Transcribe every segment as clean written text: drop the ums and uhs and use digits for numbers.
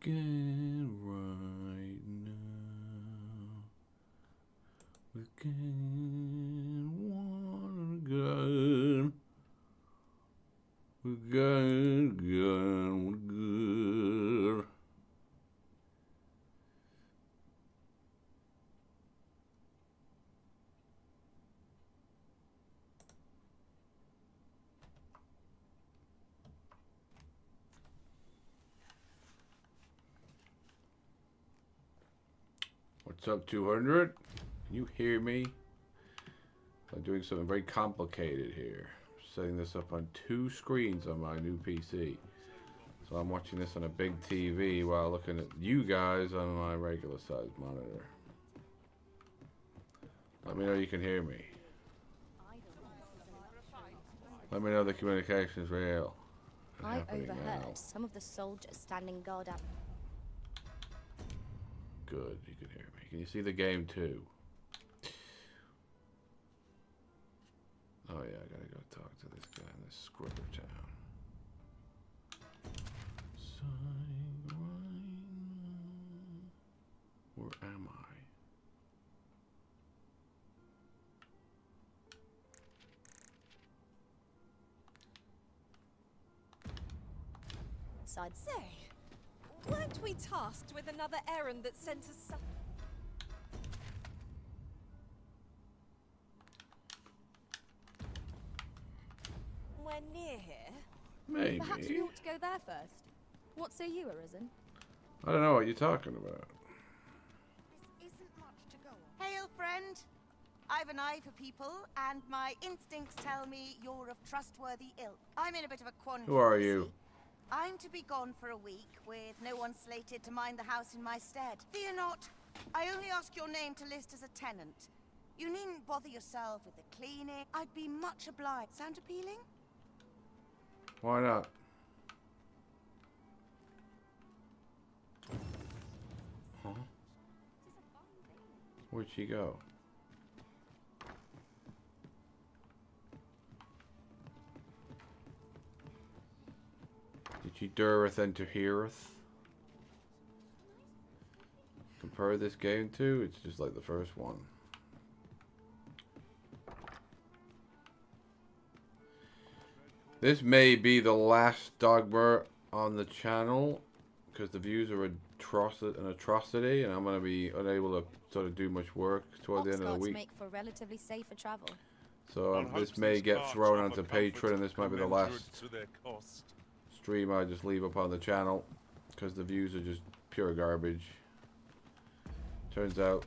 get right now. We get one good. We got good. What's up, 200? Can you hear me? I'm doing something very complicated here. Setting this up on 2 screens on my new PC. So I'm watching this on a big TV while looking at you guys on my regular size monitor. Let me know you can hear me. Let me know the communication is real. I overheard some of the soldiers standing guard up. Good, you can hear me. Can you see the game too? Oh yeah, I gotta go talk to this guy in this scribber town. Where am I? I'd say, weren't we tasked with another errand that sent us some... We're near here. Maybe. Perhaps we ought to go there first. What say you, Arisen? I don't know what you're talking about. This isn't much to go on. Hail, friend. I've an eye for people, and my instincts tell me you're of trustworthy ilk. I'm in a bit of a quandary. Who are you? I'm to be gone for a week, with no one slated to mind the house in my stead. Fear not. I only ask your name to list as a tenant. You needn't bother yourself with the cleaning. I'd be much obliged. Sound appealing? Why not? Huh? Where'd she go? Did she dureth and to heareth? Compare this game to? It's just like the first one. This may be the last Dogma on the channel because the views are an atrocity, and I'm going to be unable to sort of do much work toward the end of the week. Make for relatively safer travel. So this may get thrown onto Patron, and this might be the last stream I just leave up on the channel because the views are just pure garbage. Turns out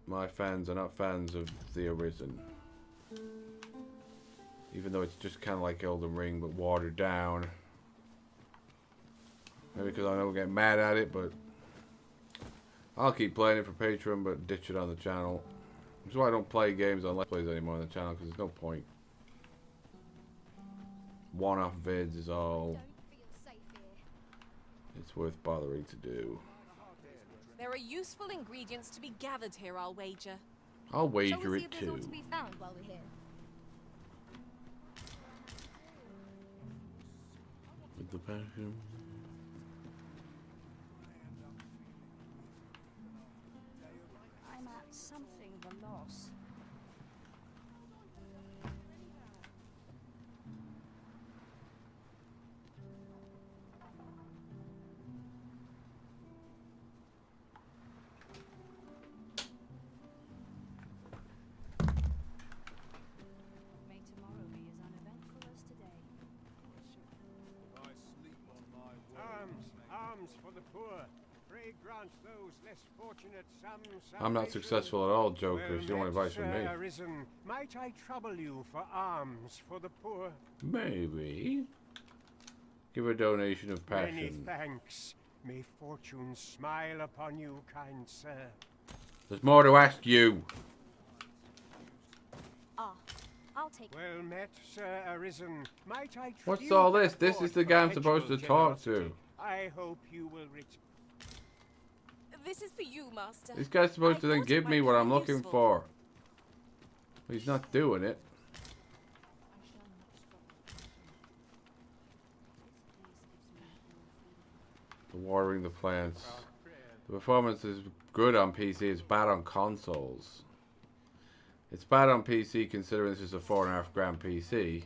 my fans are not fans of the Arisen. Even though it's just kind of like Elden Ring, but watered down. Maybe because I don't get mad at it, but I'll keep playing it for Patreon, but ditch it on the channel. Which is why I don't play games on Let's Plays anymore on the channel, because there's no point. One-off vids is all it's worth bothering to do. There are useful ingredients to be gathered here, I'll wager. I'll wager Shall we see it if there's all too. to be found while we're here? With the passion. I'm at something of a loss. May tomorrow be as uneventful as today. Arms for the poor. Pray grant those less fortunate some I'm not successful at all, Jokers. You want advice from me? Arisen, might I trouble you for alms for the poor? Maybe. Give a donation of passion. Many thanks. May fortune smile upon you, kind sir. There's more to ask you. Ah, I'll take. Well met, Sir Arisen. Might I What's treat all you this? This is the guy I'm supposed to talk to. I hope you will reach. This is for you, Master. This guy's supposed to then thought it give might me be what I'm looking useful. for. He's not doing it. The watering the plants. The performance is good on PC. It's bad on consoles. It's bad on PC considering this is a $4.5 PC,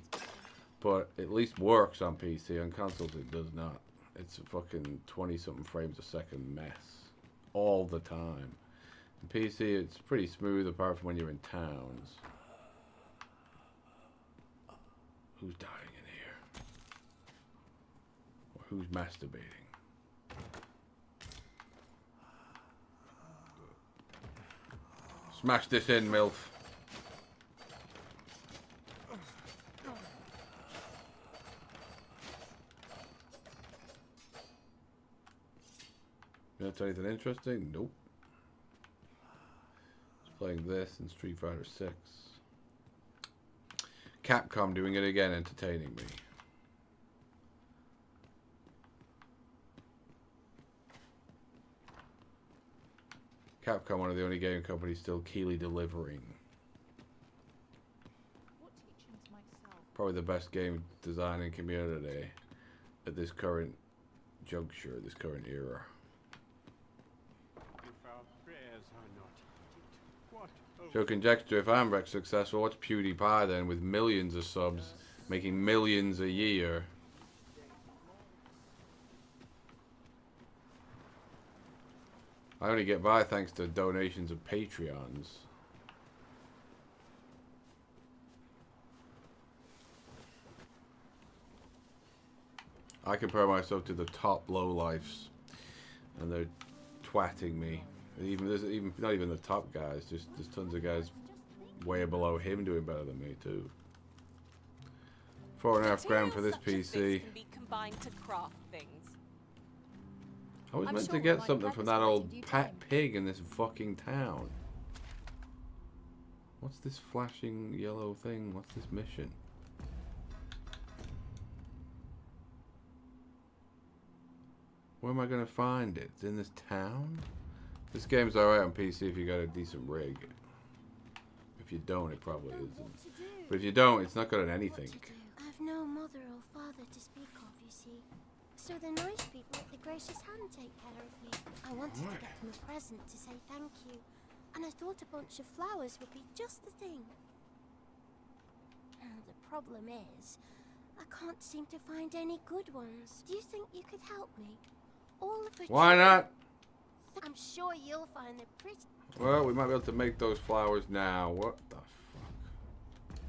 but at least works on PC. On consoles, it does not. It's a fucking 20-something frames a second mess all the time. On PC, it's pretty smooth apart from when you're in towns. Who's dying in here? Or who's masturbating? Smash this in, MILF. You know, anything interesting? Nope. Just playing this in Street Fighter 6. Capcom doing it again, entertaining me. Capcom, one of the only game companies still Keeley delivering. Probably the best game designing community at this current juncture, this current era. So conjecture, if I'm successful, what's PewDiePie then with millions of subs, making millions a year? I only get by thanks to donations of Patreons. I compare myself to the top lowlifes, and they're twatting me. There's not even the top guys. There's tons of guys way below him doing better than me too. $4.5 for this PC. Can be combined to craft things. I was I'm meant sure to get we'll something find from that purpose old in due pet time. pig in this fucking town. What's this flashing yellow thing? What's this mission? Where am I gonna find it? It's in this town? This game's alright on PC if you got a decent rig. If you don't, it probably isn't. But if you don't, it's not good at anything. I've no mother or father to speak of, you see. So the nice people at the Gracious Hand take care of me. I wanted to get them a present to say thank you, and I thought a bunch of flowers would be just the thing. The problem is, I can't seem to find any good ones. Do you think you could help me? All of the Why not? I'm sure you'll find them pretty. Well, we might be able to make those flowers now. What the fuck?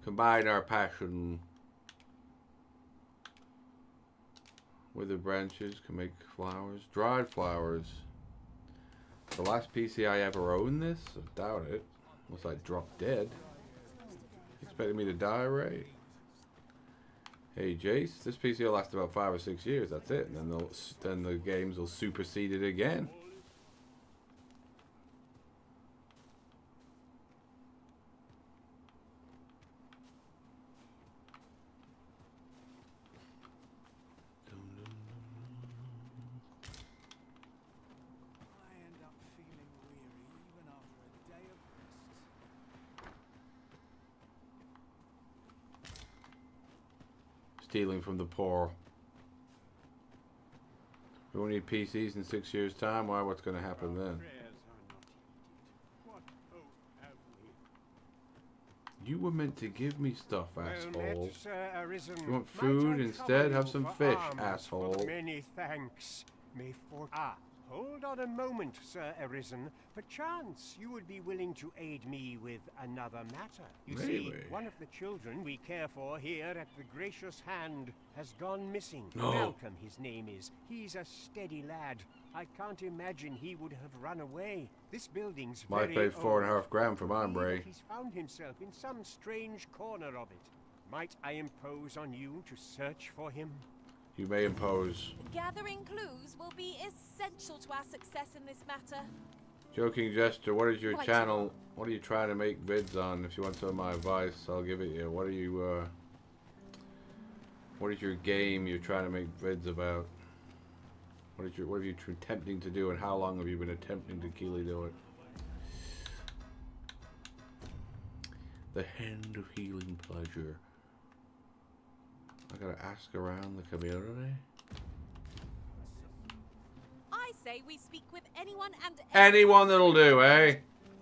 Combine our passion. Withered branches can make flowers. Dried flowers. The last PC I ever owned this? I doubt it. Unless I drop dead. Expecting me to die, Ray? Hey Jace, this PC will last about 5 or 6 years. That's it, and then the games will supersede it again. Stealing from the poor. We won't need PCs in 6 years' time. Why? What's going to happen then? You were meant to give me stuff, asshole. You want food instead? Have some fish, asshole. Many thanks. May for hold on a moment, Sir Arisen. Perchance you would be willing to aid me with another matter. You see, one of the children we care for here at the Gracious Hand has gone missing. No. Malcolm, his name is. He's a steady lad. I can't imagine he would have run away. This building's Might very pay $4.5 for mine, Bray. He's found himself in some strange corner of it. Might I impose on you to search for him? You may impose. Gathering clues will be essential to our success in this matter. Joking gesture. What is your Right. channel? What are you trying to make vids on? If you want some of my advice, I'll give it you. What are you, what is your game you're trying to make vids about? What are you attempting to do, and how long have you been attempting to Keeley do it? The Hand of Healing Pleasure. I gotta ask around the community. say we speak with anyone and Anyone that'll do, eh?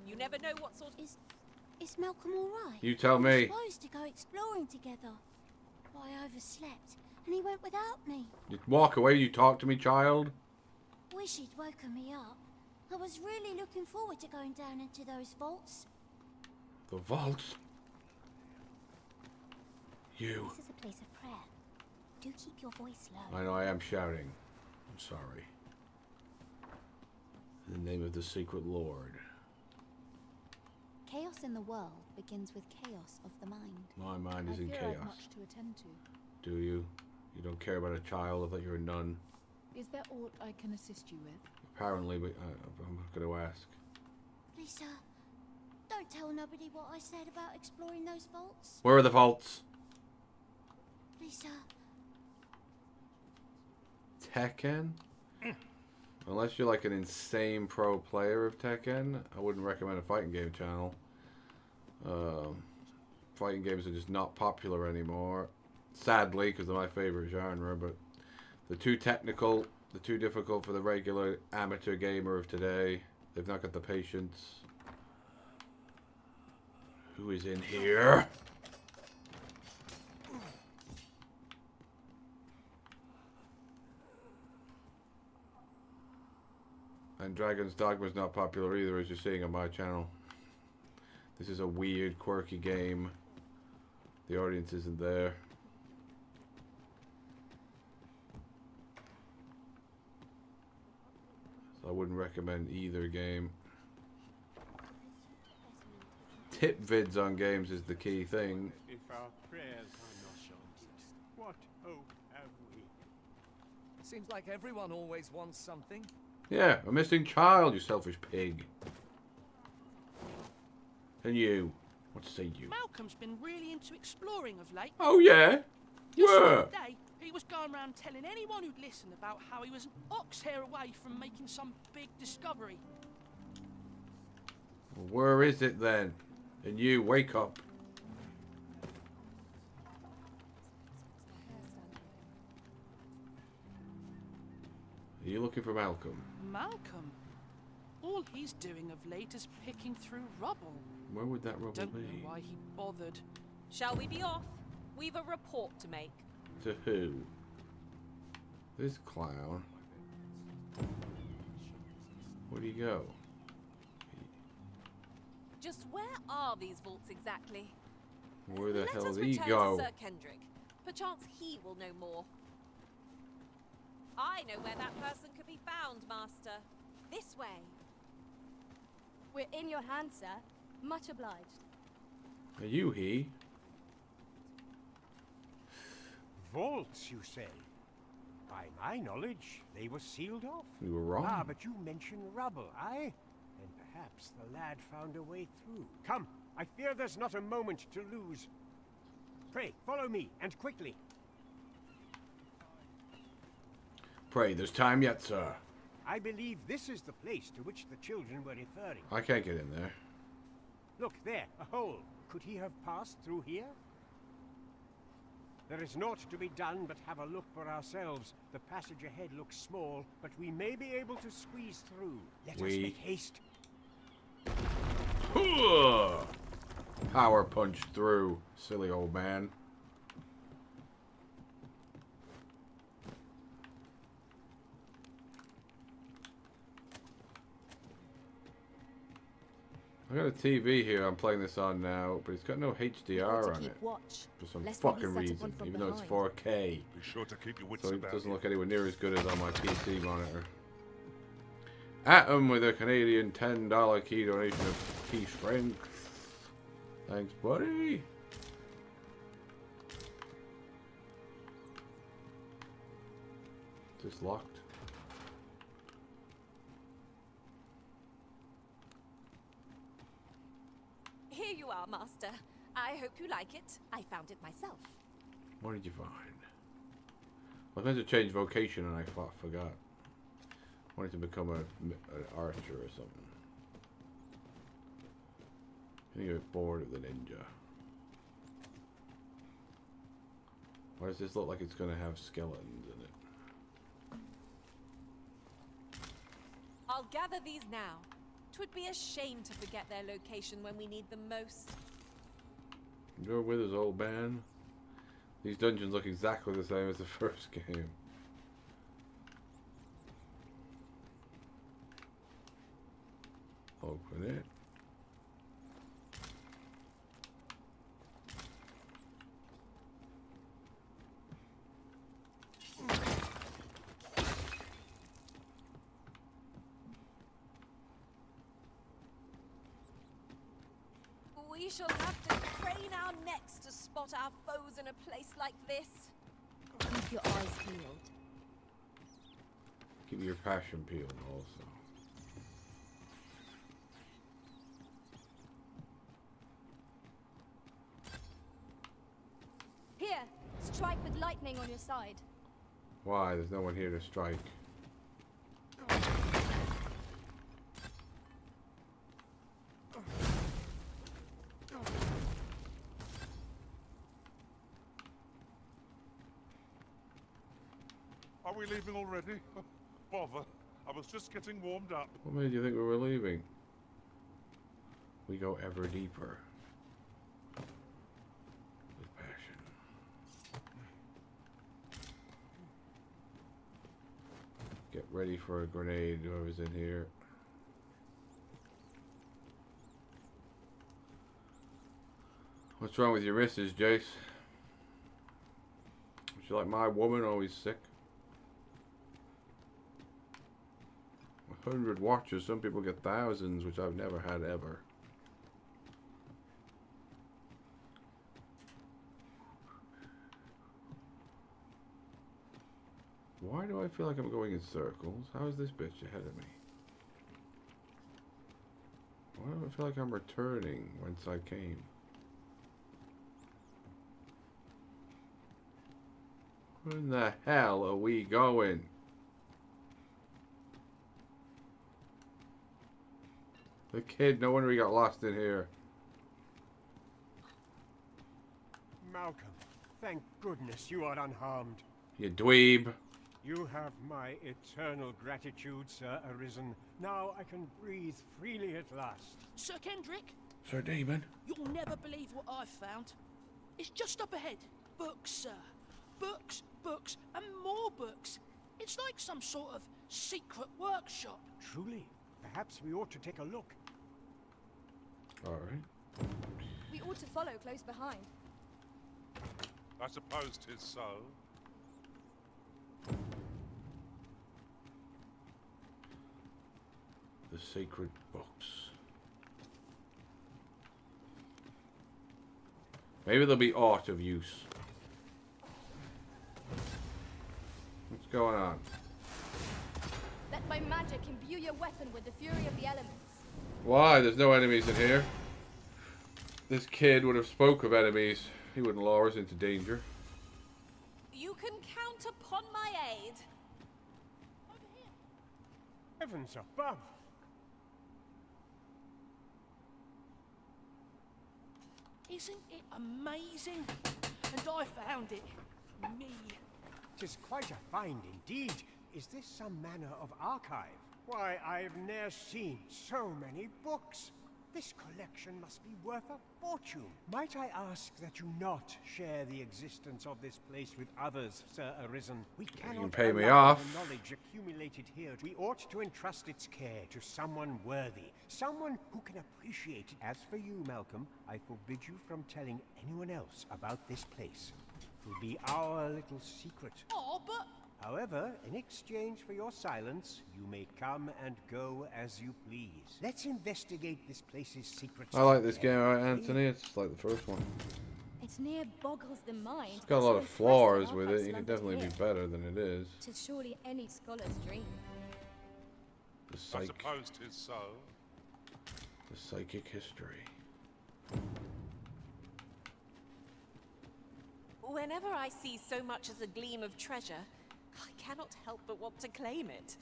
You never know what sort of... Is Malcolm all right? You tell We me. were supposed to go exploring together. But I overslept, and he went without me. You walk away, you talk to me, child. Wish he'd woken me up. I was really looking forward to going down into those vaults. The vaults? You. This is a place of prayer. Do keep your voice low. I know I am shouting. I'm sorry. In the name of the secret lord. Chaos in the world begins with chaos of the mind. My mind is in I fear chaos. I've much to attend to. Do you? You don't care about a child? I thought you were a nun. Is there aught I can assist you with? Apparently, but I'm going to ask. Lisa, don't tell nobody what I said about exploring those vaults. Where are the vaults? Lisa. Tekken? Unless you're like an insane pro player of Tekken, I wouldn't recommend a fighting game channel. Fighting games are just not popular anymore. Sadly, because they're my favorite genre, but they're too technical, they're too difficult for the regular amateur gamer of today. They've not got the patience. Who is in here? And Dragon's Dogma is not popular either, as you're seeing on my channel. This is a weird, quirky game. The audience isn't there. So I wouldn't recommend either game. Tip vids on games is the key thing. If our prayers are not answered, what hope have we? Seems like everyone always wants something. Yeah, a missing child, you selfish pig. And you. What say you? Malcolm's been really into exploring of late. Oh yeah? Just the Where? other day, he was going around telling anyone who'd listen about how he was an ox hair away from making some big discovery. Well, where is it then? And you, wake up. Are you looking for Malcolm? Malcolm? All he's doing of late is picking through rubble. Where would that rubble Don't be? know why he bothered. Shall we be off? We've a report to make. To who? This clown. Where'd he go? Just where are these vaults exactly? Where the Let hell us did he return go? to Sir Kendrick. Perchance he will know more. I know where that person could be found, Master. This way. We're in your hands, sir. Much obliged. Are you he? Vaults, you say? By my knowledge, they were sealed off. You were wrong. Ah, but you mention rubble, aye? And perhaps the lad found a way through. Come, I fear there's not a moment to lose. Pray, follow me, and quickly. Pray, there's time yet, sir. I believe this is the place to which the children were referring. I can't get in there. Look, there, a hole. Could he have passed through here? There is naught to be done but have a look for ourselves. The passage ahead looks small, but we may be able to squeeze through. Let us make haste. Power punch through, silly old man. I got a TV here I'm playing this on now, but it's got no HDR on it. Watch. For some lest we be fucking set reason, upon from even though it's behind. 4K. Be sure to keep your wits So it about doesn't you. look anywhere near as good as on my PC monitor. Atom with a Canadian $10 key donation of key strength. Thanks, buddy. Is this locked? Here you are, Master. I hope you like it. I found it myself. What did you find? I was meant to change vocation and I forgot. I wanted to become an archer or something. I think I get bored of the ninja. Why does this look like it's going to have skeletons in it? I'll gather these now. 'Twould be a shame to forget their location when we need them most. You're with us, old man. These dungeons look exactly the same as the first game. Open it. We shall have to crane our necks to spot our foes in a place like this. Keep your eyes peeled. Keep your passion peeled also. Here, strike with lightning on your side. Why? There's no one here to strike. Are we leaving already? Bother. I was just getting warmed up. What made you think we were leaving? We go ever deeper. With passion. Get ready for a grenade, whoever's in here. What's wrong with your missus, Jace? Is she like my woman, always sick? 100 watchers, some people get thousands, which I've never had ever. Why do I feel like I'm going in circles? How is this bitch ahead of me? Why do I feel like I'm returning whence I came? Where in the hell are we going? The kid, no wonder he got lost in here. Malcolm, thank goodness you are unharmed. You dweeb. You have my eternal gratitude, Sir Arisen. Now I can breathe freely at last. Sir Kendrick, Sir Demon. you'll never believe what I've found. It's just up ahead. Books, sir. Books, books, and more books. It's like some sort of secret workshop. Truly, perhaps we ought to take a look. Alright. We ought to follow close behind. I suppose 'tis so. The sacred books. Maybe they'll be art of use. What's going on? Let my magic imbue your weapon with the fury of the elements. Why? There's no enemies in here. This kid would have spoke of enemies. He wouldn't lure us into danger. You can count upon my aid. Heavens above! Isn't it amazing? And I found it. Me. 'Tis quite a find indeed. Is this some manner of archive? Why, I've ne'er seen so many books. This collection must be worth a fortune. Might I ask that you not share the existence of this place with others, Sir Arisen? We cannot pay me allow off. the knowledge accumulated here. We ought to entrust its care to someone worthy, someone who can appreciate it. As for you, Malcolm, I forbid you from telling anyone else about this place. It will be our little secret. Oh, but... However, in exchange for your silence, you may come and go as you please. Let's investigate this place's secrets. I like this game, alright, Anthony. It's like the first one. It near boggles the mind. It's got a lot of flaws with it. You could definitely be better than it is. Tis surely any scholar's dream. The I suppose 'tis so. The psychic history. Whenever I see so much as a gleam of treasure, I cannot help but want to claim it,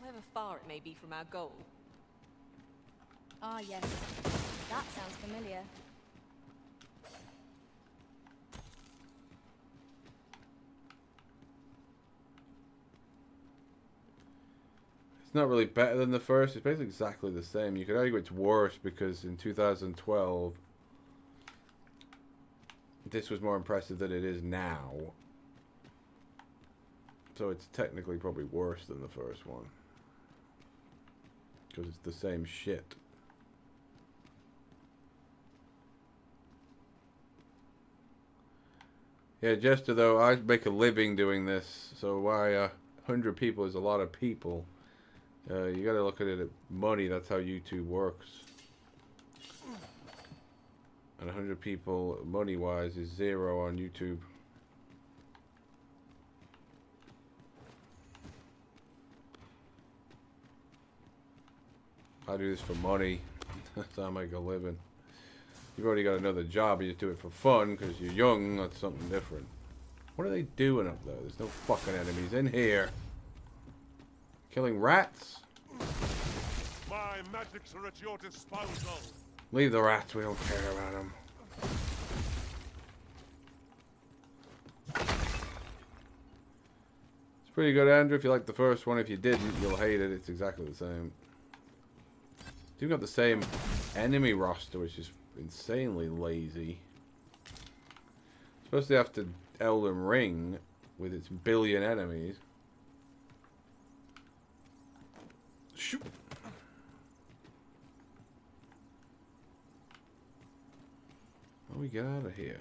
however far it may be from our goal. Ah, yes. That sounds familiar. It's not really better than the first. It's basically exactly the same. You could argue it's worse because in 2012, this was more impressive than it is now. So it's technically probably worse than the first one. Because it's the same shit. Yeah, Jester, though, I make a living doing this, so why 100 people is a lot of people. You gotta look at it at money, that's how YouTube works. And 100 people, money-wise, is 0 on YouTube. I do this for money. That's how I make a living. You've already got another job, you just do it for fun because you're young, that's something different. What are they doing up there? There's no fucking enemies in here. Killing rats? My magics are at your disposal. Leave the rats, we don't care about them. It's pretty good, Andrew, if you like the first one. If you didn't, you'll hate it. It's exactly the same. You've got the same enemy roster, which is insanely lazy. Especially after Elden Ring, with its billion enemies. Shoot! How do we get out of here?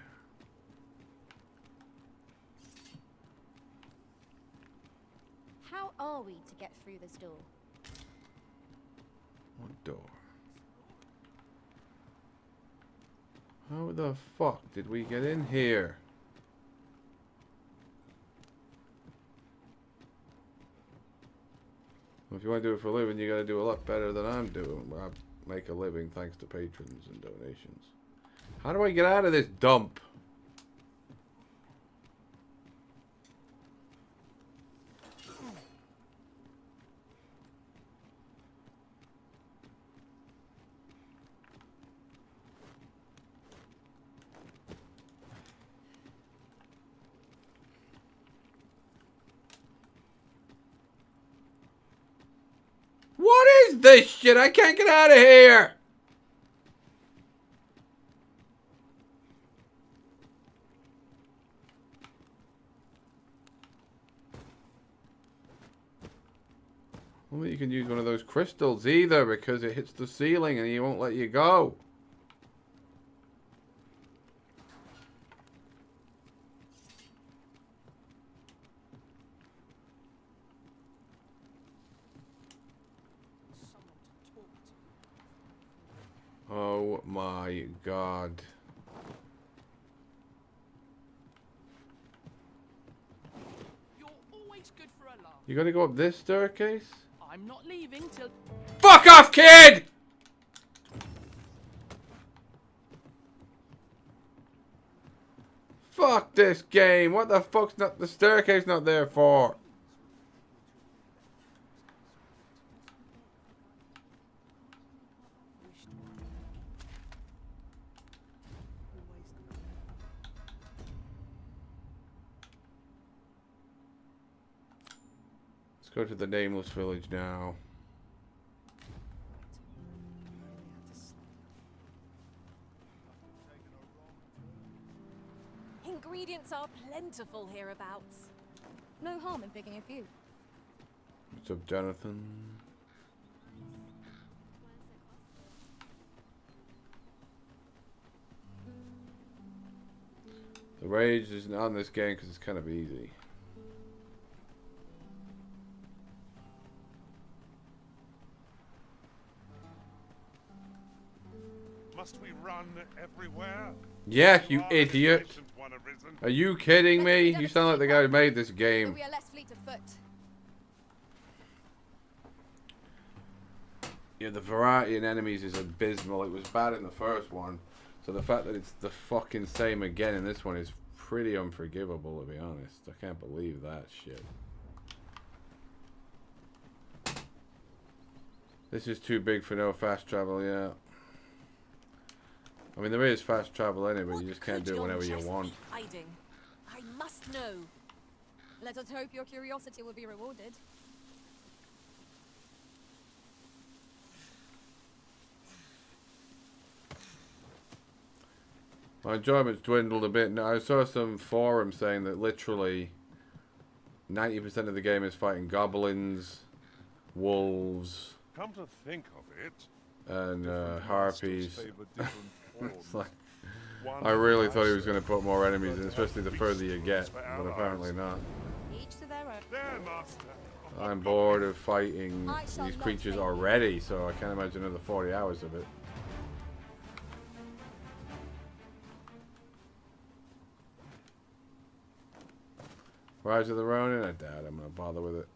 How are we to get through this door? What door? How the fuck did we get in here? Well, if you want to do it for a living, you got to do a lot better than I'm doing. I make a living thanks to patrons and donations. How do I get out of this dump? What is this shit? I can't get out of here! Well, you can use one of those crystals either because it hits the ceiling and he won't let you go. Oh my god. You're always good for a laugh. You gotta go up this staircase? I'm not leaving till... Fuck off, kid! Fuck this game. What the fuck's not the staircase not there for? Go to the nameless village now. Ingredients are plentiful hereabouts. No harm in picking a few. What's up, Jonathan? The rage is not on this game because it's kind of easy. Must we run everywhere? Yeah, you idiot. Are you kidding me? You sound like the guy who made this game. We are less fleet of foot. Yeah, the variety in enemies is abysmal. It was bad in the first one. So the fact that it's the fucking same again in this one is pretty unforgivable, to be honest. I can't believe that shit. This is too big for no fast travel, yeah. I mean, there is fast travel anyway, but you just can't do it whenever you want. Hiding? I must know. Let us hope your curiosity will be rewarded. My enjoyment's dwindled a bit. Now, I saw some forums saying that literally 90% of the game is fighting goblins, wolves, Come to think of it, and different harpies. masters favour different It's forms. like, One I really thought he nicer, was going to put more enemies in, but especially the further you get, for but apparently not. Each to their own. There, master. I'm bored of fighting I shall these not creatures fail. already, so I can't imagine another 40 hours of it. Rise of the Ronin? I doubt I'm going to bother with it.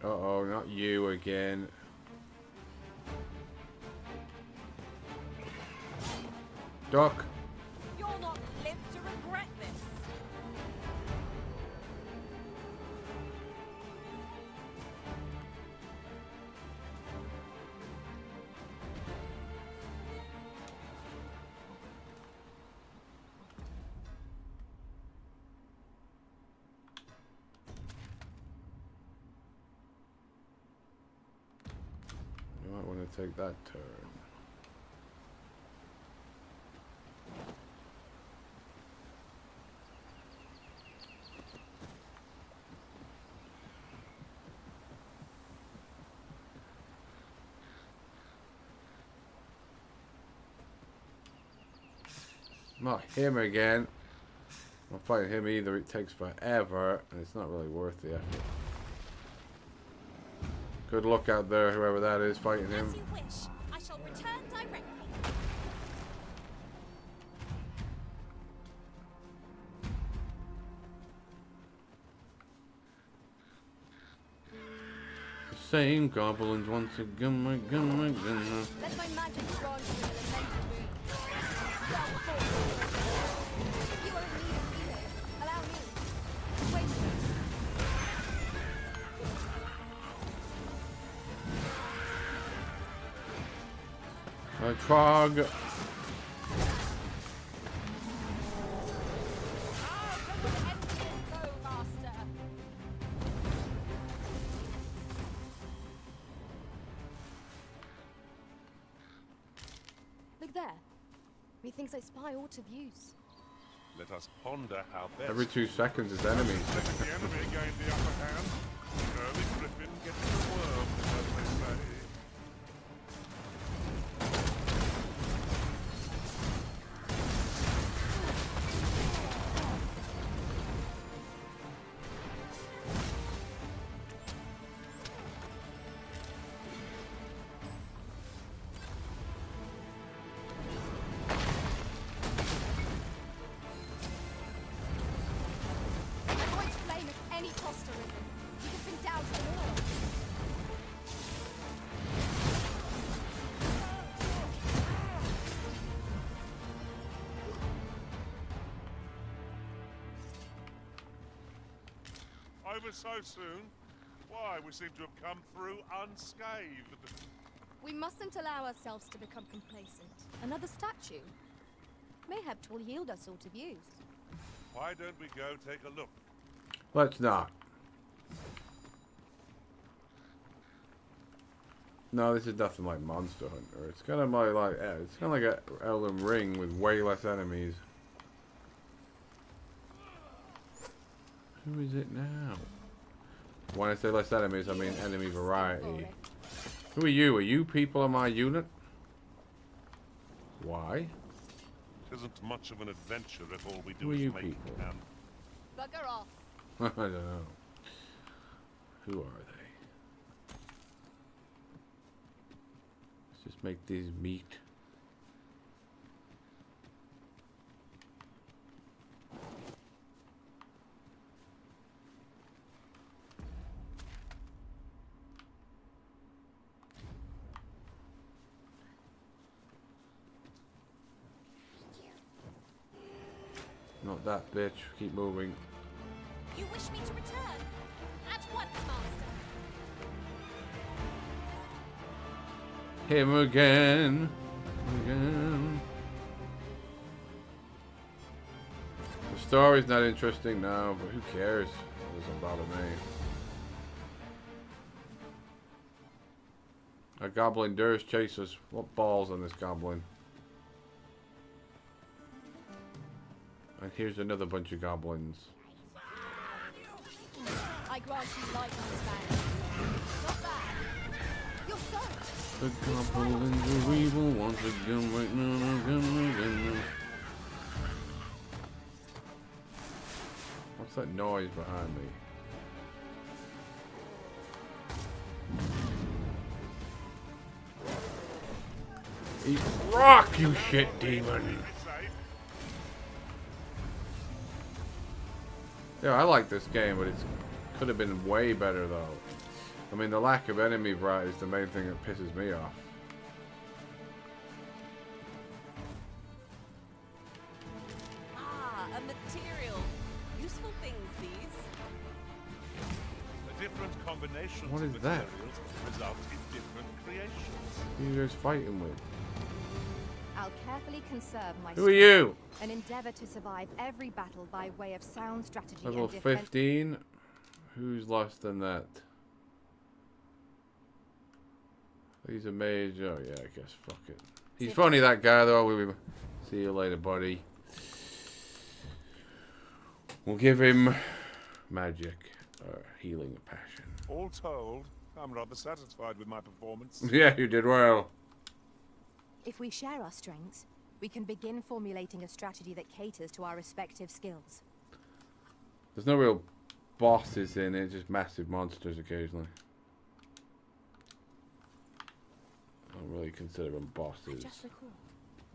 Uh-oh, not you again. Duck! You'll not live to regret this. You might want to take that turn. Not him again. Not fighting him either. It takes forever, and it's not really worth the effort. Good luck out there, whoever that is fighting him. As you wish. I shall return directly. The same goblins once again, my gun, my gun. Let my magic grant you an adventure to dark forces. If you are in need of healing, allow me. Wait. A trog. Go, master. Look there. Methinks I spy aught of use. Let us ponder how best. Every 2 seconds is enemies. Let the enemy gain the upper hand. Early Griffin gets the worm, as they say. Avoid flame at any cost, Arisen. You have been doused in oil. Over so soon? Why, we seem to have come through unscathed. We mustn't allow ourselves to become complacent. Another statue? Mayhap 'twill yield us all to use. Why don't we go take a look? Let's not. No, this is nothing like Monster Hunter. It's kind of like yeah, it's kind of like a Elden Ring with way less enemies. Who is it now? When I say less enemies, I mean enemy variety. Who are you? Are you people on my unit? Why? It isn't much of an adventure if all we Who do are is you make people? camp. Bugger off. I don't know. Who are they? Let's just make these meat. Not that bitch. Keep moving. You wish me to return? At once, master. Him again. Again. The story's not interesting now, but who cares? doesn't bother me. A goblin dares chase us. What balls on this goblin? And here's another bunch of goblins. I grant you light on this bag. Not bad. You're soaked. The goblins are evil once again right now. What's that noise behind me? Eat rock, you shit demon! Yeah, I like this game, but it could have been way better though. I mean, the lack of enemy variety is the main thing that pisses me off. Ah, a material. Useful things, these. The different combinations What is of that? materials result in different creations. Who are you guys fighting with? I'll carefully conserve my Who are you? and endeavor to survive every battle by way of sound strategy Level and defense. 15? Who's less than that? He's a mage. Oh yeah, I guess. Fuck it. He's funny, that guy though. See you later, buddy. We'll give him magic or healing passion. All told, I'm rather satisfied with my performance. Yeah, you did well. If we share our strengths, we can begin formulating a strategy that caters to our respective skills. There's no real bosses in it, just massive monsters occasionally. I don't really consider them I bosses. just recall,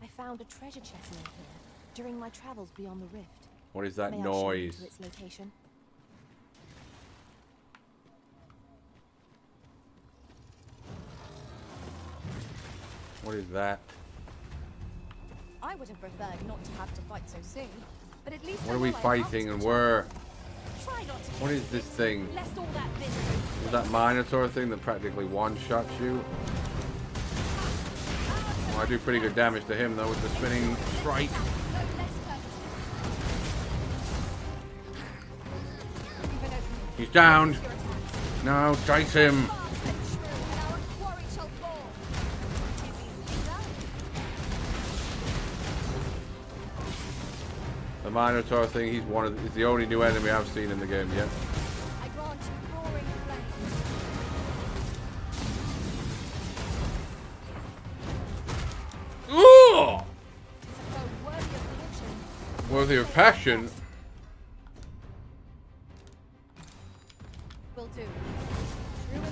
I found a treasure chest near here during my travels beyond the rift. What is that May I show you noise? to its location? What is that? I would have preferred not to have to fight so soon, but at least What I are we know I am fighting up and to where? Try not to What get is this it, thing? lest all that vinegar Is that Minotaur thing that practically one-shots you? Well, I do pretty good damage to him though with the spinning strike. He's down. No, chase him. The Minotaur thing, he's the only new enemy I've seen in the game yet. I grant you roaring flame. Ooh! So worthy of prediction. Worthy of passion. Will do. True enough.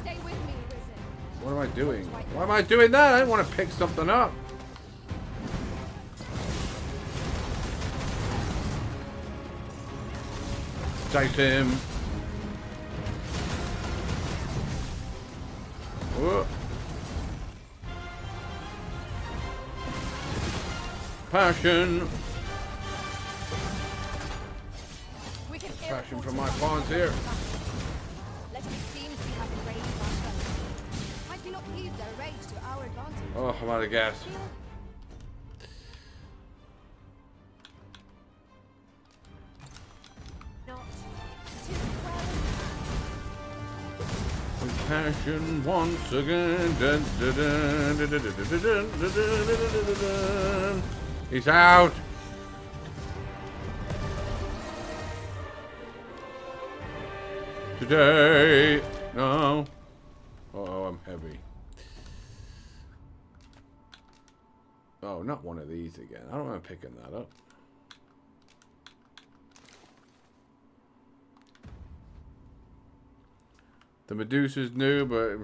Stay with me, Risen. What am I doing? Why am I doing that? I want to pick something up. Chase him. Whoa. Passion. We can Passion from my pawns here. Let it seem we have enraged ourselves. Might we not use their rage to our advantage? Oh, I'm out of gas. not. It is well Passion once again. Dun, dun, dun, dun, dun, dun, dun, dun, dun, dun, dun, dun. He's out. Today. No. Uh-oh, I'm heavy. Oh, not one of these again. I don't remember picking that up. The Medusa's new, but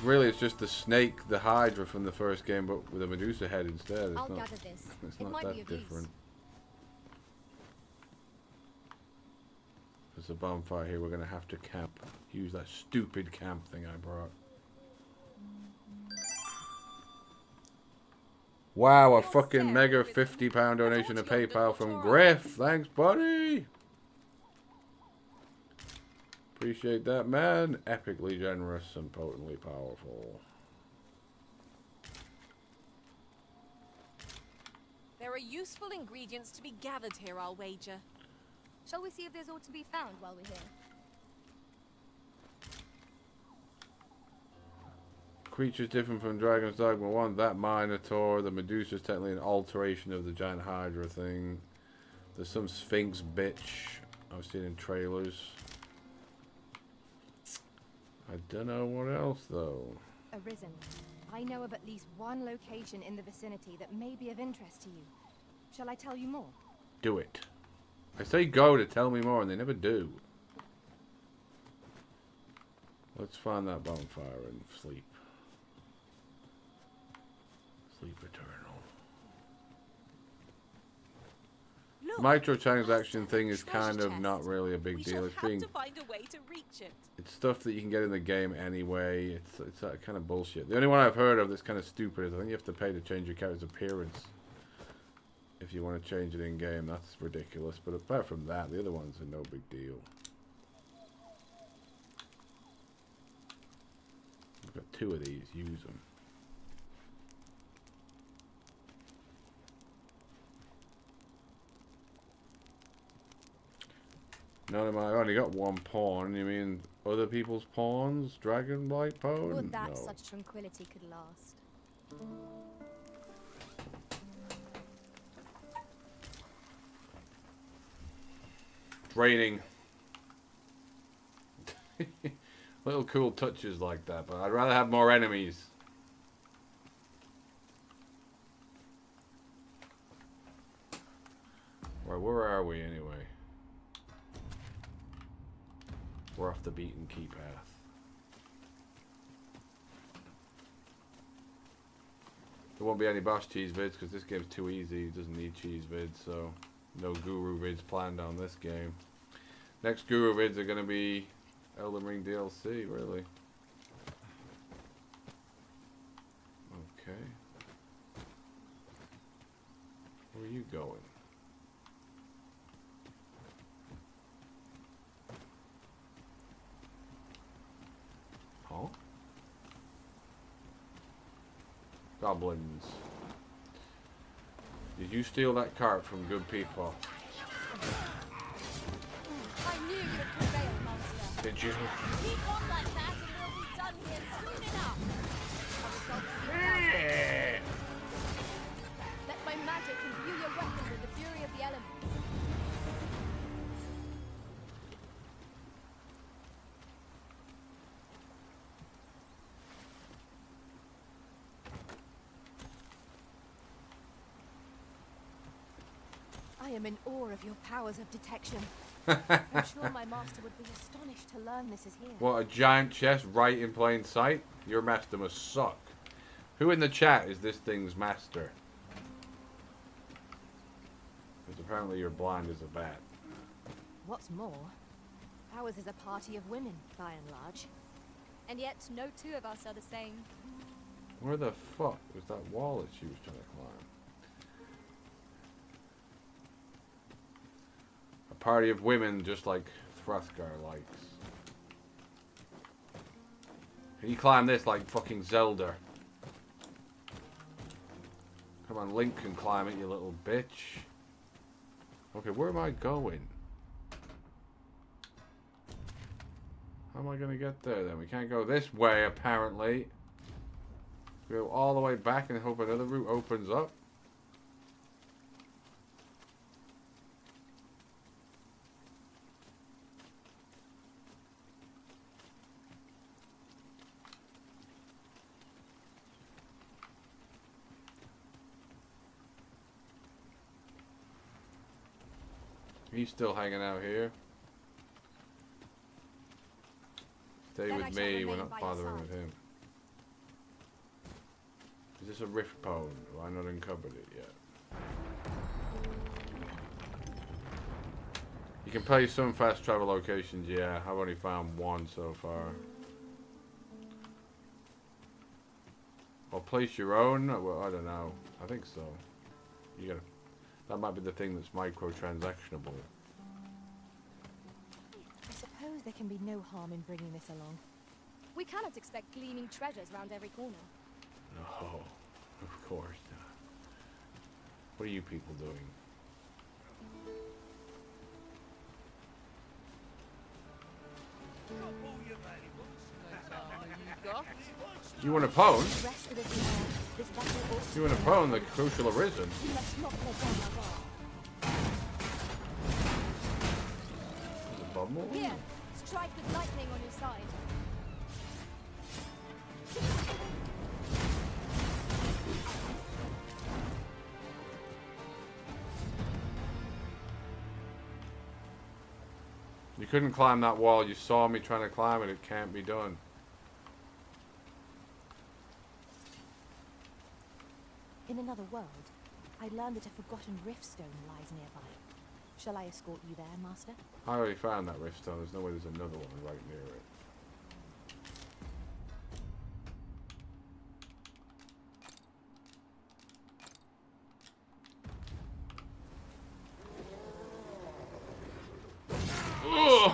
really it's just the snake, the Hydra from the first game, but with a Medusa head instead. It's I'll not, gather this. it's It not might be that of use. different. There's a bonfire here. We're going to have to camp. Use that stupid camp thing I brought. Wow, a fucking mega £50 donation to PayPal from Griff. Thanks, buddy. Appreciate that, man. Epically generous and potently powerful. There are useful useful ingredients to be gathered here, I'll wager. Shall we see if there's aught to be found while we're here? Creatures different from Dragon's Dogma 1. That Minotaur, the Medusa's technically an alteration of the giant Hydra thing. There's some Sphinx bitch I've seen in trailers. I don't know what else though. Arisen. I know of at least one location in the vicinity that may be of interest to you. Shall I tell you more? Do it. I say go to tell me more and they never do. Let's find that bonfire and sleep. Sleep eternal. Look, Microtransaction thing is treasure kind of chest. not really a big We deal. shall It's have being to find a way to reach it. it's stuff that you can get in the game anyway. It's that kind of bullshit. The only one I've heard of that's kind of stupid is I think you have to pay to change your character's appearance if you want to change it in game. That's ridiculous. But apart from that, the other ones are no big deal. I've got 2 of these. Use them. None of my. I only got 1 pawn. You mean other people's pawns? Dragonblight pawn? Would that No. such tranquility could last? It's raining. Little cool touches like that, but I'd rather have more enemies. Right, where are we anyway? We're off the beaten key path. There won't be any boss cheese vids because this game's too easy. It doesn't need cheese vids, so no guru vids planned on this game. Next guru vids are going to be Elden Ring DLC, really. Okay. Where are you going? Huh? Goblins. Did you steal that cart from good people? I knew you would prevail, monster. Did you? Keep on like that and we'll be done here soon enough. Let my magic imbue your weapon with the fury of the elements. I am in awe of your powers of detection. I'm sure my master would be astonished to learn this is here. What, a giant chest right in plain sight? Your master must suck. Who in the chat is this thing's master? Because apparently you're blind as a bat. What's more, ours is a party of women, by and large. And yet, no 2 of us are the same. Where the fuck was that wall that she was trying to climb? A party of women just like Thraskar likes. Can you climb this like fucking Zelda? Come on, Link can climb it, you little bitch. Okay, where am I going? How am I going to get there then? We can't go this way, apparently. We go all the way back and hope another route opens up. He's still hanging out here. Stay Then I with shall me, we're remain not by your bothering side. with him. Is this a rift pone? Have I not uncovered it yet? You can play some fast travel locations, yeah. I've only found 1 so far. Or place your own? Well, I don't know. I think so. You gotta. That might be the thing that's microtransactionable. I suppose there can be no harm in bringing this along. We cannot expect gleaming treasures round every corner. No, of course not. What are you people doing? You want to pwn? You want to pwn the crucial arisen? The bubble? Here, strike with lightning on your side. You couldn't climb that wall. You saw me trying to climb it. It can't be done. In another world, I learned that a forgotten riftstone lies nearby. Shall I escort you there, Master? I already found that riftstone. There's no way there's another one right near it.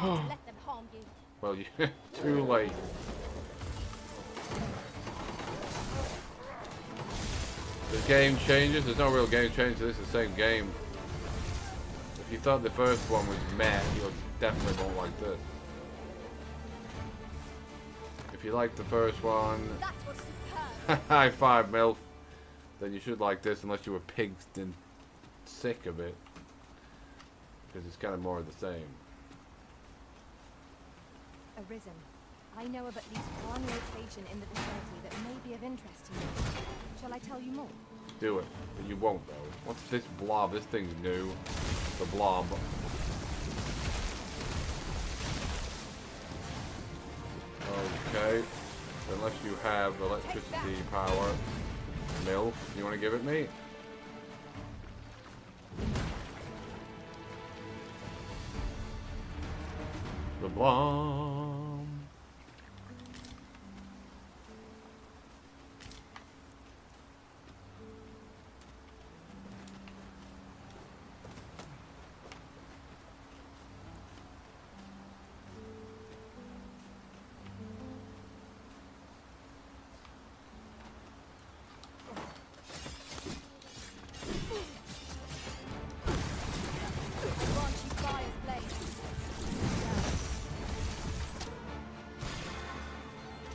Let them harm you. Well, you're too late. The game changes. There's no real game change. This is the same game. If you thought the first one was meh, you'll definitely won't like this. If you like the first one, That was superb. high five, MILF, then you should like this unless you were pigsed and sick of it. Because it's kind of more of the same. Arisen. I know of at least one location in the vicinity that may be of interest to you. Shall I tell you more? Do it. But you won't, though. What's this blob? This thing's new. The blob. Okay. So unless you have electricity power. MILF, you want to give it me? The blob. Branchy fire's blaze.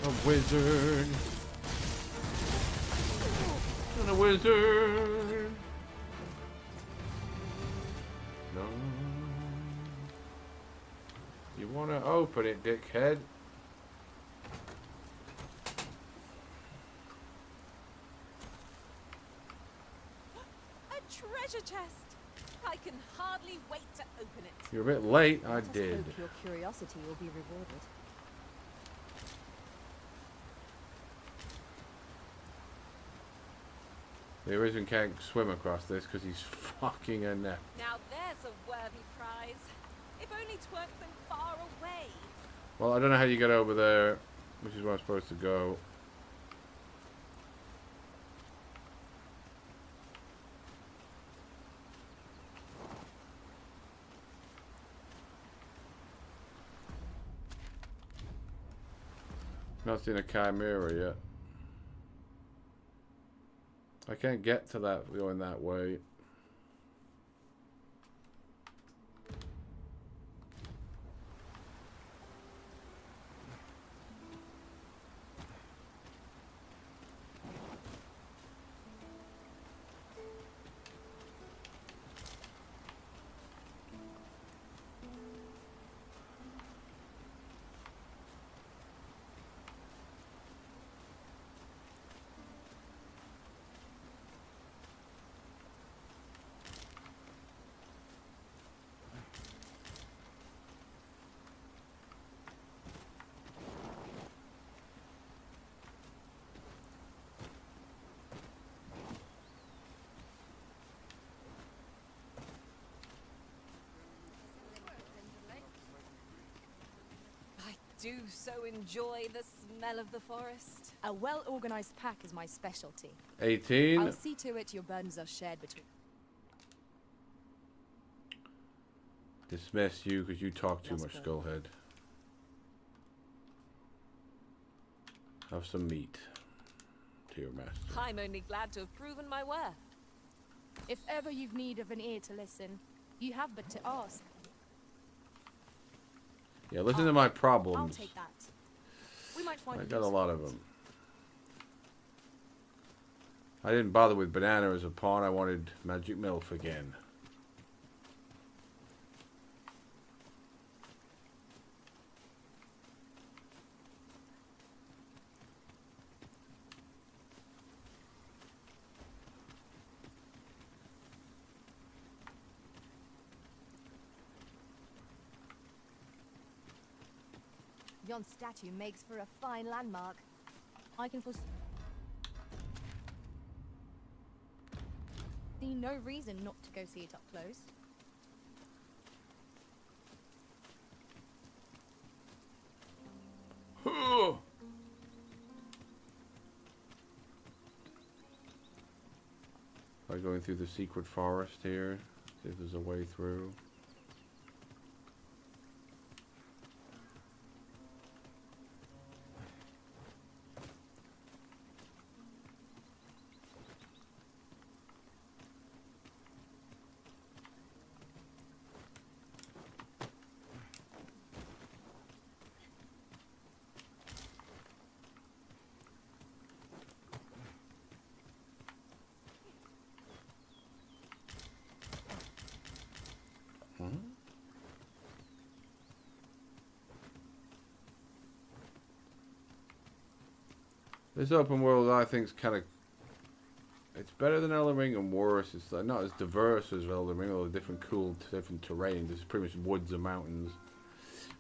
A wizard. And a wizard. No. You want to open it, dickhead? A treasure chest. I can hardly wait to open it. You're a bit late. I Let us did. hope your curiosity will be rewarded. The Arisen can't swim across this because he's fucking a net. Now there's a worthy prize. If only 'tweren't so far away. Well, I don't know how you get over there, which is where I'm supposed to go. Not seen a chimera yet. I can't get to that going that way. Do so enjoy the smell of the forest. A well-organized pack is my specialty. 18. I'll see to it your burdens are shared between... Dismiss you because you talk too Yes, much, sir. Skullhead. Have some meat to your master. I'm only glad to have proven my worth. If ever you've need of an ear to listen, you have but to ask. Yeah, listen to my I'll problems. take that. We might find I a got a use lot for of it. them. I didn't bother with banana as a pawn. I wanted magic milk again. Yon statue makes for a fine landmark. I can see no reason not to go see it up close. By going through the secret forest here, see if there's a way through. This open world, I think, is kind of... It's better than Elden Ring and worse. It's like not as diverse as Elden Ring, although different terrain. There's pretty much woods and mountains.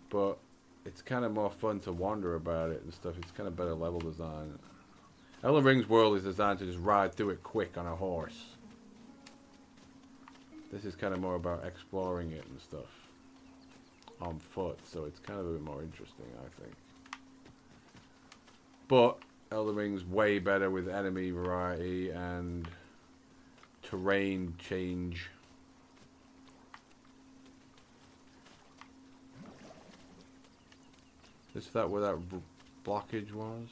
But it's kind of more fun to wander about it and stuff. It's kind of better level design. Elden Ring's world is designed to just ride through it quick on a horse. This is kind of more about exploring it and stuff on foot, so it's kind of a bit more interesting, I think. But Elden Ring's way better with enemy variety and terrain change. Is that where that blockage was?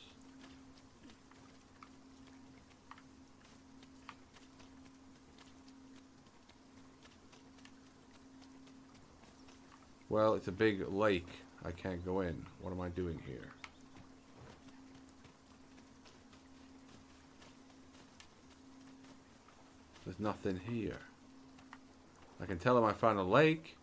Well, it's a big lake. I can't go in. What am I doing here? There's nothing here. I can tell him I found a lake.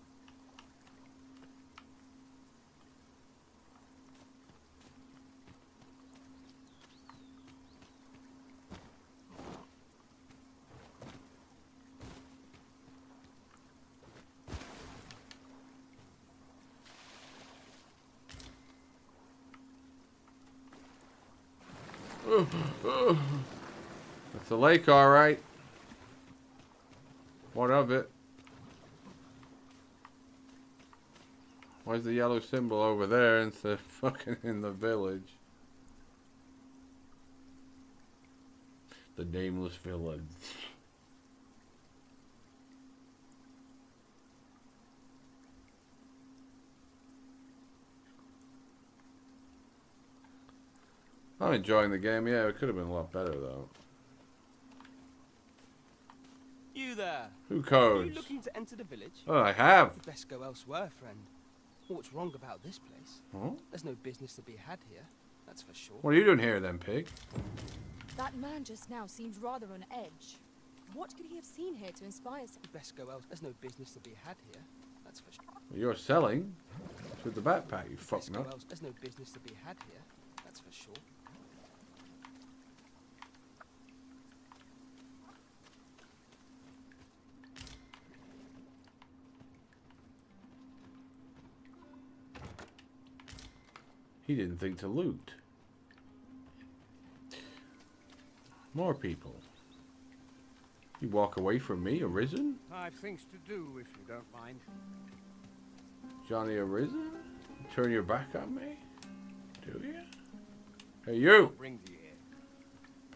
That's a lake, all right. One of it. Why's the yellow symbol over there instead of fucking in the village? The nameless village. I'm enjoying the game. Yeah, it could have been a lot better though. You there? Who codes? Are you looking to enter the village? Oh, I have. You'd best go elsewhere, friend. What's wrong about this place? Huh? There's no business to be had here, that's for sure. What are you doing here then, pig? That man just now seems rather on edge. What could he have seen here to inspire him? You'd best go elsewhere. There's no business to be had here, that's for sure. Well, you're selling. It's with the backpack, you fuck nut. There's no business to be had here, that's for sure. He didn't think to loot. More people. You walk away from me, Arisen? I've things to do, if you don't mind. Johnny Arisen? Turn your back on me? Do you? Hey, you! Brings you here.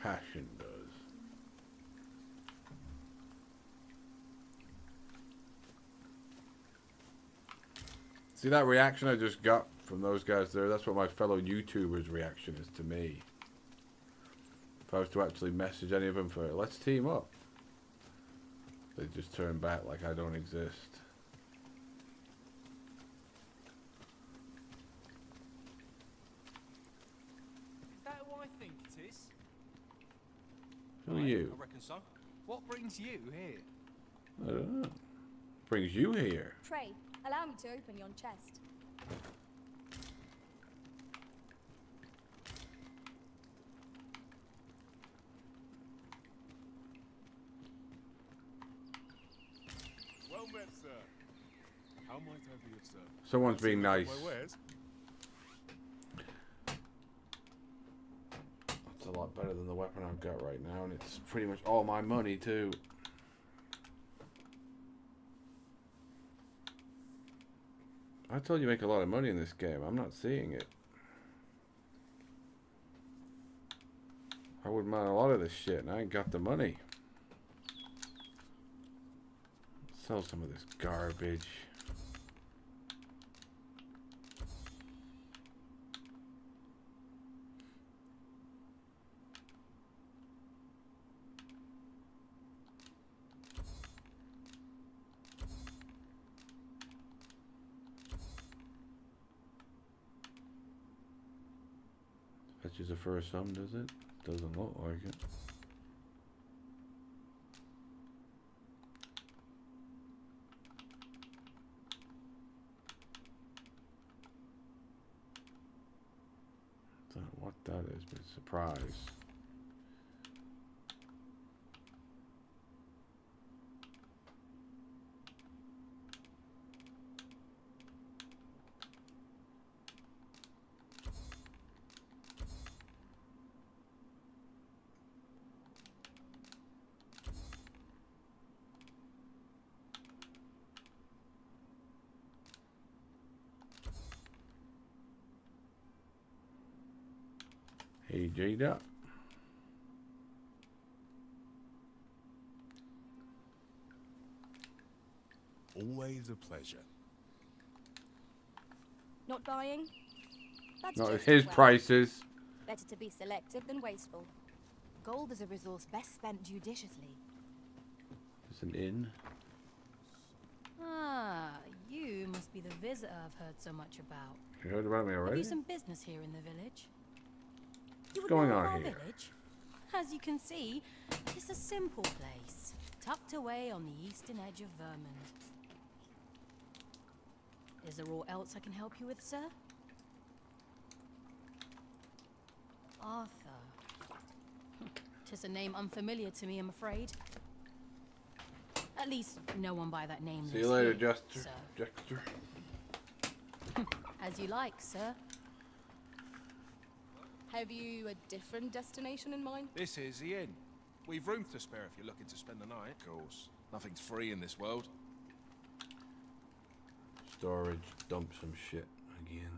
Passion does. See that reaction I just got from those guys there? That's what my fellow YouTubers' reaction is to me. If I was to actually message any of them for let's team up. They just turn back like I don't exist. Is that who I think it is? Who are you? I reckon so. What brings you here? I don't know. Brings you here. Pray, allow me to open yon chest. Well met, sir. How might I be of service? Someone's being nice. My wares? That's a lot better than the weapon I've got right now, and it's pretty much all my money too. I told you make a lot of money in this game. I'm not seeing it. I wouldn't mind a lot of this shit, and I ain't got the money. Sell some of this garbage. Fetches a first sum, does it? Doesn't look like it. Don't know what that is, but surprise. Hey, Jada. Always a pleasure. Not buying? That's Not at just his as well. prices. Better to be selective than wasteful. Gold is a resource best spent judiciously. It's an inn. Ah, you must be the visitor I've heard so much about. You heard about me Have already? you some business here in the village? What's going know of on our here? village? As you can see, it's a simple place, tucked away on the eastern edge of Vermont. Is there aught else I can help you with, sir? Arthur. 'Tis a name unfamiliar to me, I'm afraid. At least no one by that name. See you lives later, here, Jester. sir. Jester. As you like, sir. Have you a different destination in mind? This is the inn. We've room to spare if you're looking to spend the night. Of course. Nothing's free in this world. Storage. Dump some shit again.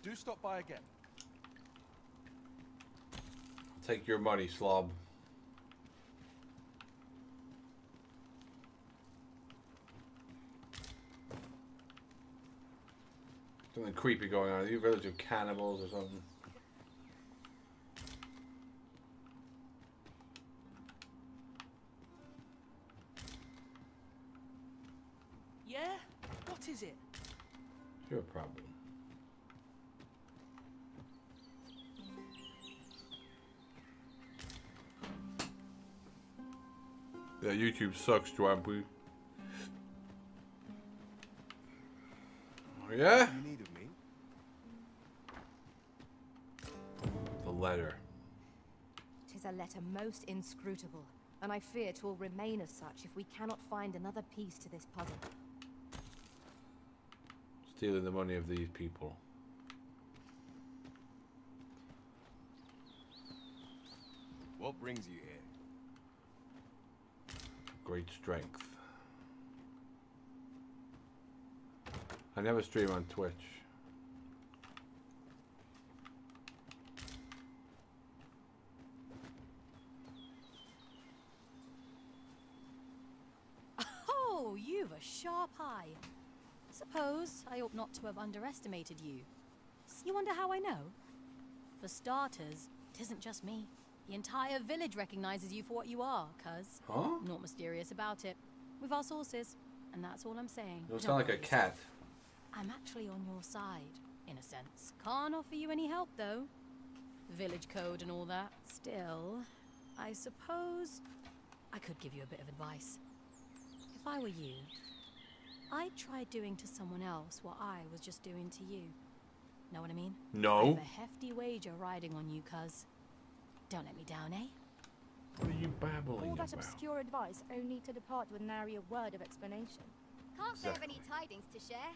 Do stop by again. Take your money, slob. Something creepy going on. Are you a village of cannibals or something? Yeah? What is it? Your problem. Yeah, YouTube sucks, Dwampy. Oh, yeah? What do you need of me? The letter. 'Tis a letter most inscrutable, and I fear 'twill remain as such if we cannot find another piece to this puzzle. Stealing the money of these people. What brings you here? Great strength. I never stream on Twitch. Oh, you've a sharp eye. Suppose I ought not to have underestimated you. You wonder how I know? For starters, it isn't just me. The entire village recognizes you for what you are, cuz. Huh? Not mysterious about it. We've our sources, and that's all I'm saying. You sound like a cat. I'm actually on your side, in a sense. Can't offer you any help, though. Village code and all that. Still, I suppose I could give you a bit of advice. If I were you, I'd try doing to someone else what I was just doing to you. Know what I mean? No. I have a hefty wager riding on you, cuz. Don't let me down, eh? What are you babbling All that about? obscure advice only to depart with nary a word of explanation. Can't say of any tidings to share.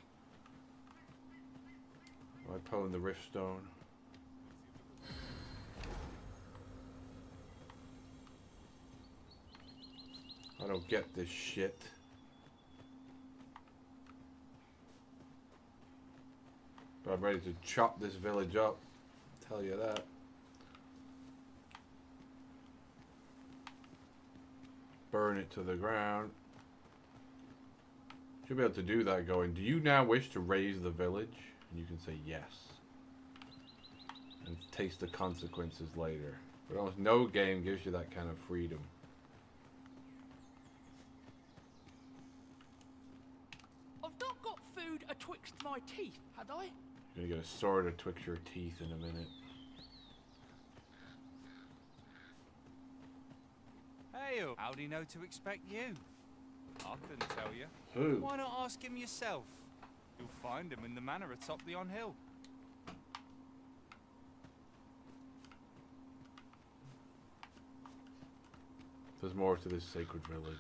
I pwn the rift stone. I don't get this shit. But I'm ready to chop this village up. Tell you that. Burn it to the ground. Should be able to do that going, do you now wish to raise the village? And you can say yes. And taste the consequences later. But almost no game gives you that kind of freedom. I've not got food atwixt my teeth, had I? You're gonna get a sword atwixt your teeth in a minute. Hey, how'd he know to expect you? I couldn't tell you. Who? Why not ask him yourself? You'll find him in the manor atop the on-hill. There's more to this sacred village.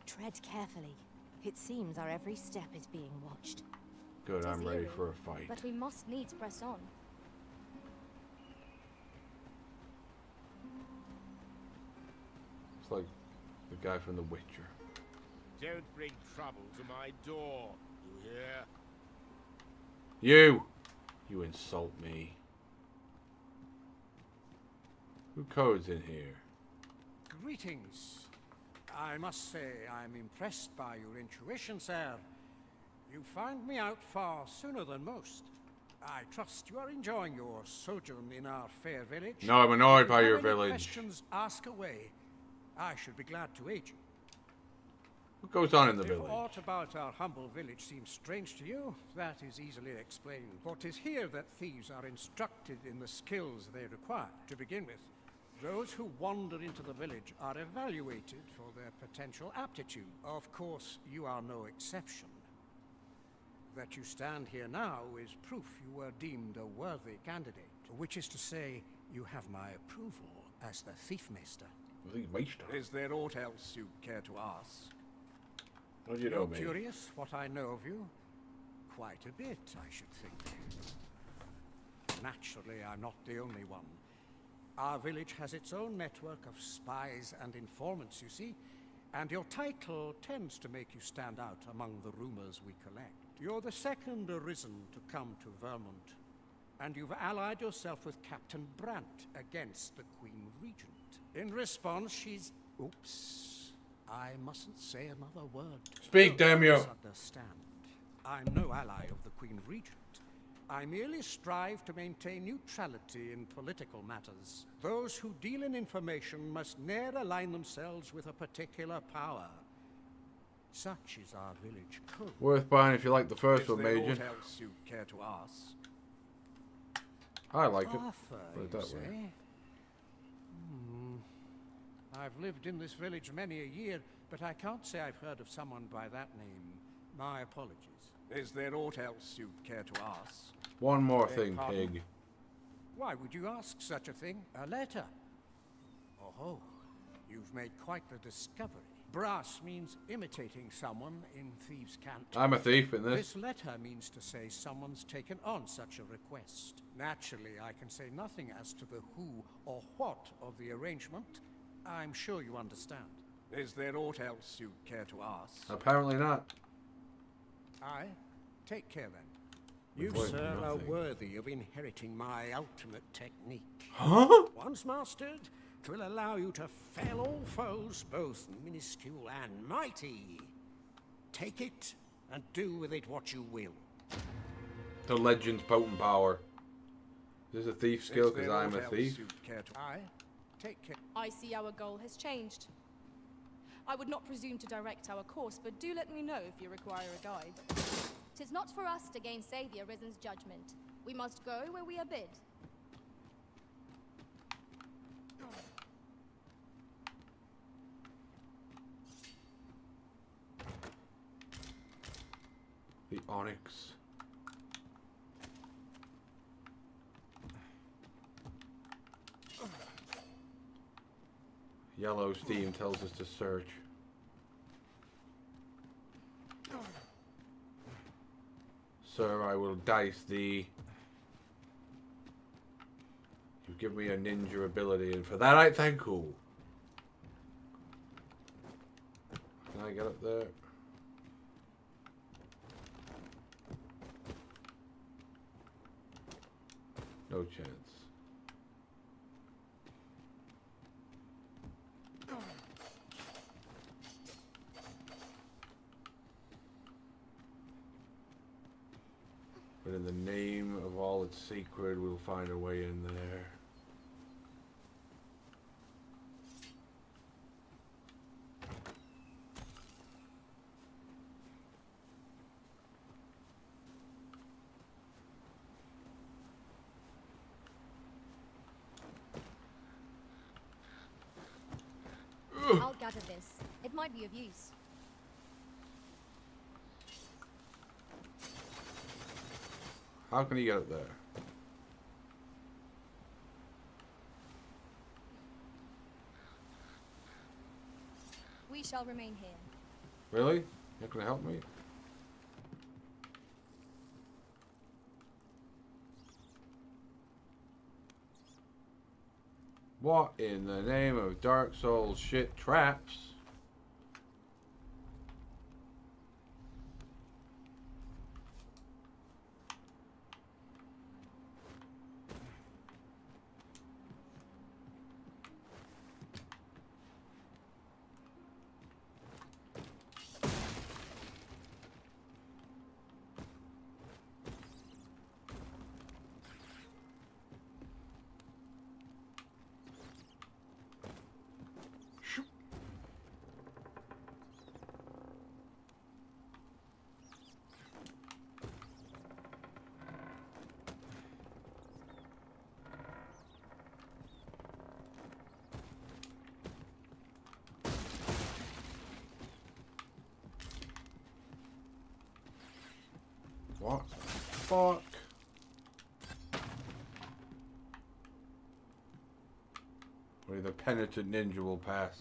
Tread carefully. It seems our every step is being watched. Good, It is I'm ready eerie, for a fight. But we must needs press on. It's like the guy from The Witcher. Don't bring trouble to my door, you hear? You insult me. Who codes in here? Greetings. I must say I'm impressed by your intuition, sir. You found me out far sooner than most. I trust you are enjoying your sojourn in our fair village. No, I'm annoyed by If you your have any village. questions, ask away. I should be glad to aid you. What goes on in the If village? aught about our humble village seems strange to you, that is easily explained. For 'tis here that thieves are instructed in the skills they require. To begin with, those who wander into the village are evaluated for their potential aptitude. Of course, you are no exception. That you stand here now is proof you were deemed a worthy candidate. Which is to say, you have my approval as the Thiefmeister. Is there aught else you care to ask? How do you know You're me? curious what I know of you? Quite a bit, I should think. Naturally, I'm not the only one. Our village has its own network of spies and informants, you see, and your title tends to make you stand out among the rumors we collect. You're the second arisen to come to Vermont, and you've allied yourself with Captain Brandt against the Queen Regent. In response, she's... Oops. I mustn't say another word. Speak, damn you. Misunderstand. I'm no ally of the Queen Regent. I merely strive to maintain neutrality in political matters. Those who deal in information must ne'er align themselves with a particular power. Such is our village code. Worth buying if you like the first one, Is there Major. aught else you care to ask? I like it. Arthur, Put it you that say? way. I've lived in this village many a year, but I can't say I've heard of someone by that name. My apologies. Is there aught else you'd care to ask? One more Beg thing, pardon? pig. Why would you ask such a thing? A letter. Oh, you've made quite the discovery. Brass means imitating someone in thieves' cant. I'm a thief in this. This letter means to say someone's taken on such a request. Naturally, I can say nothing as to the who or what of the arrangement. I'm sure you understand. Is there aught else you'd care to ask? Apparently not. Aye. Take care then. We've You, learned sir, are nothing. worthy of inheriting my ultimate technique. Huh? Once mastered, 'twill allow you to fell all foes, both minuscule and mighty. Take it and do with it what you will. The legend's potent power. Is this a thief skill Is because there I'm aught a else thief? you'd care to... Aye. Take care. I see our goal has changed. I would not presume to direct our course, but do let me know if you require a guide. 'Tis not for us to gainsay the Arisen's judgment. We must go where we are bid. The onyx. Yellow steam tells us to search. Sir, I will dice thee. You give me a ninja ability, and for that I thank you. Can I get up there? No chance. But in the name of all that's sacred, we'll find a way in there. I'll gather this. It might be of use. How can he get up there? We shall remain here. Really? You're not gonna help me? What in the name of Dark Souls shit traps? What the fuck? Only the penitent ninja will pass.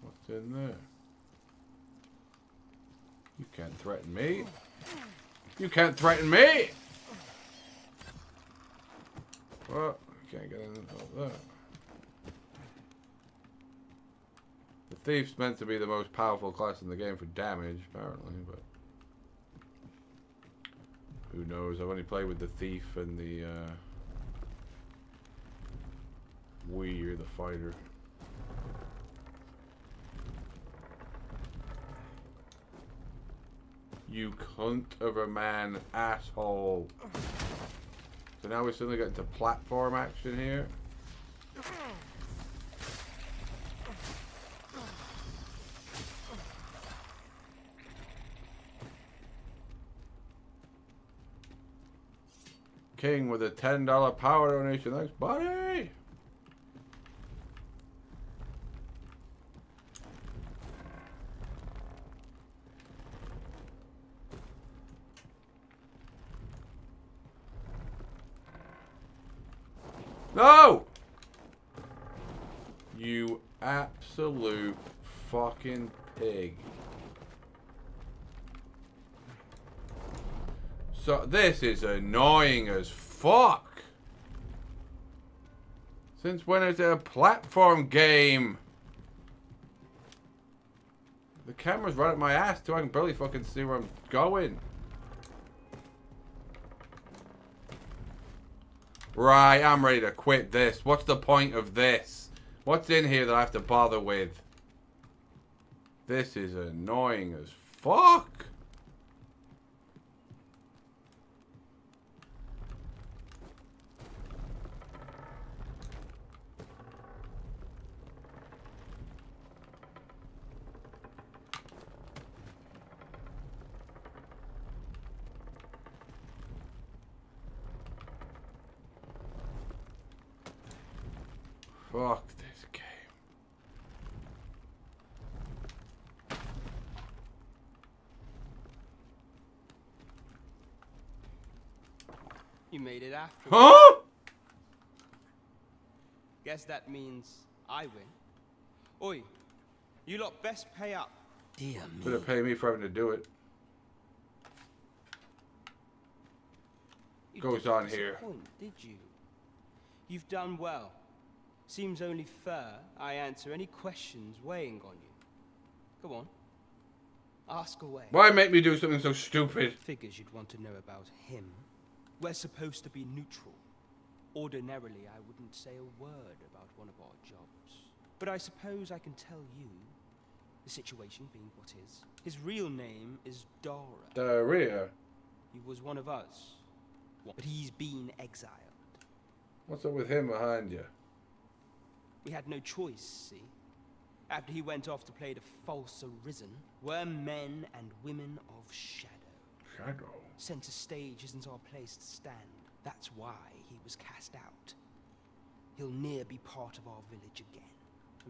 What's in there? You can't threaten me. You can't threaten me! Well, I can't get in there. The thief's meant to be the most powerful class in the game for damage, apparently, but who knows? I've only played with the thief and the Wii or the fighter. You cunt of a man, asshole. So now we suddenly get into platform action here. King with a $10 power donation. Thanks, buddy. No! You absolute fucking pig. So this is annoying as fuck. Since when is it a platform game? The camera's right at my ass too. I can barely fucking see where I'm going. Right, I'm ready to quit this. What's the point of this? What's in here that I have to bother with? This is annoying as fuck. Fuck this game. You made it after. Huh? Guess that means I win. Oi, you lot best pay up. Dear me. Better pay me for having to do it. Goes on here. Did you? You've done well. Seems only fair I answer any questions weighing on you. Go on. Ask away. Why make me do something so stupid? Figures you'd want to know about him. We're supposed to be neutral. Ordinarily, I wouldn't say a word about one of our jobs. But I suppose I can tell you, the situation being what is. His real name is Dara. Diarrhea? He was one of us. But he's been exiled. What's up with him behind you? We had no choice, see? After he went off to play the false arisen, we're men and women of shadow. Shadow? Center stage isn't our place to stand. That's why he was cast out. He'll ne'er be part of our village again.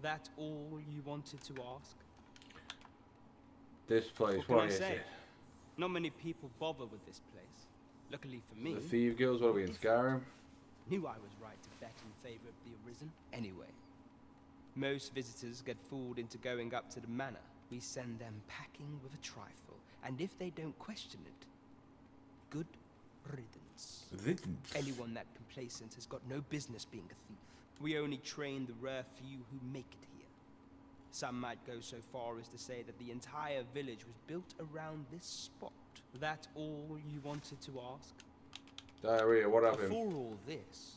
That all you wanted to ask? This place, what is say? it? Not many people bother with this place. Luckily for me... The Thief Guilds, what are we in Skyrim? Knew I was right to bet in favor of the Arisen. Anyway, most visitors get fooled into going up to the manor. We send them packing with a trifle, and if they don't question it, good riddance. Riddance? Anyone that complacent has got no business being a thief. We only train the rare few who make it here. Some might go so far as to say that the entire village was built around this spot. That all you wanted to ask? Diarrhea, what of him? Before all this,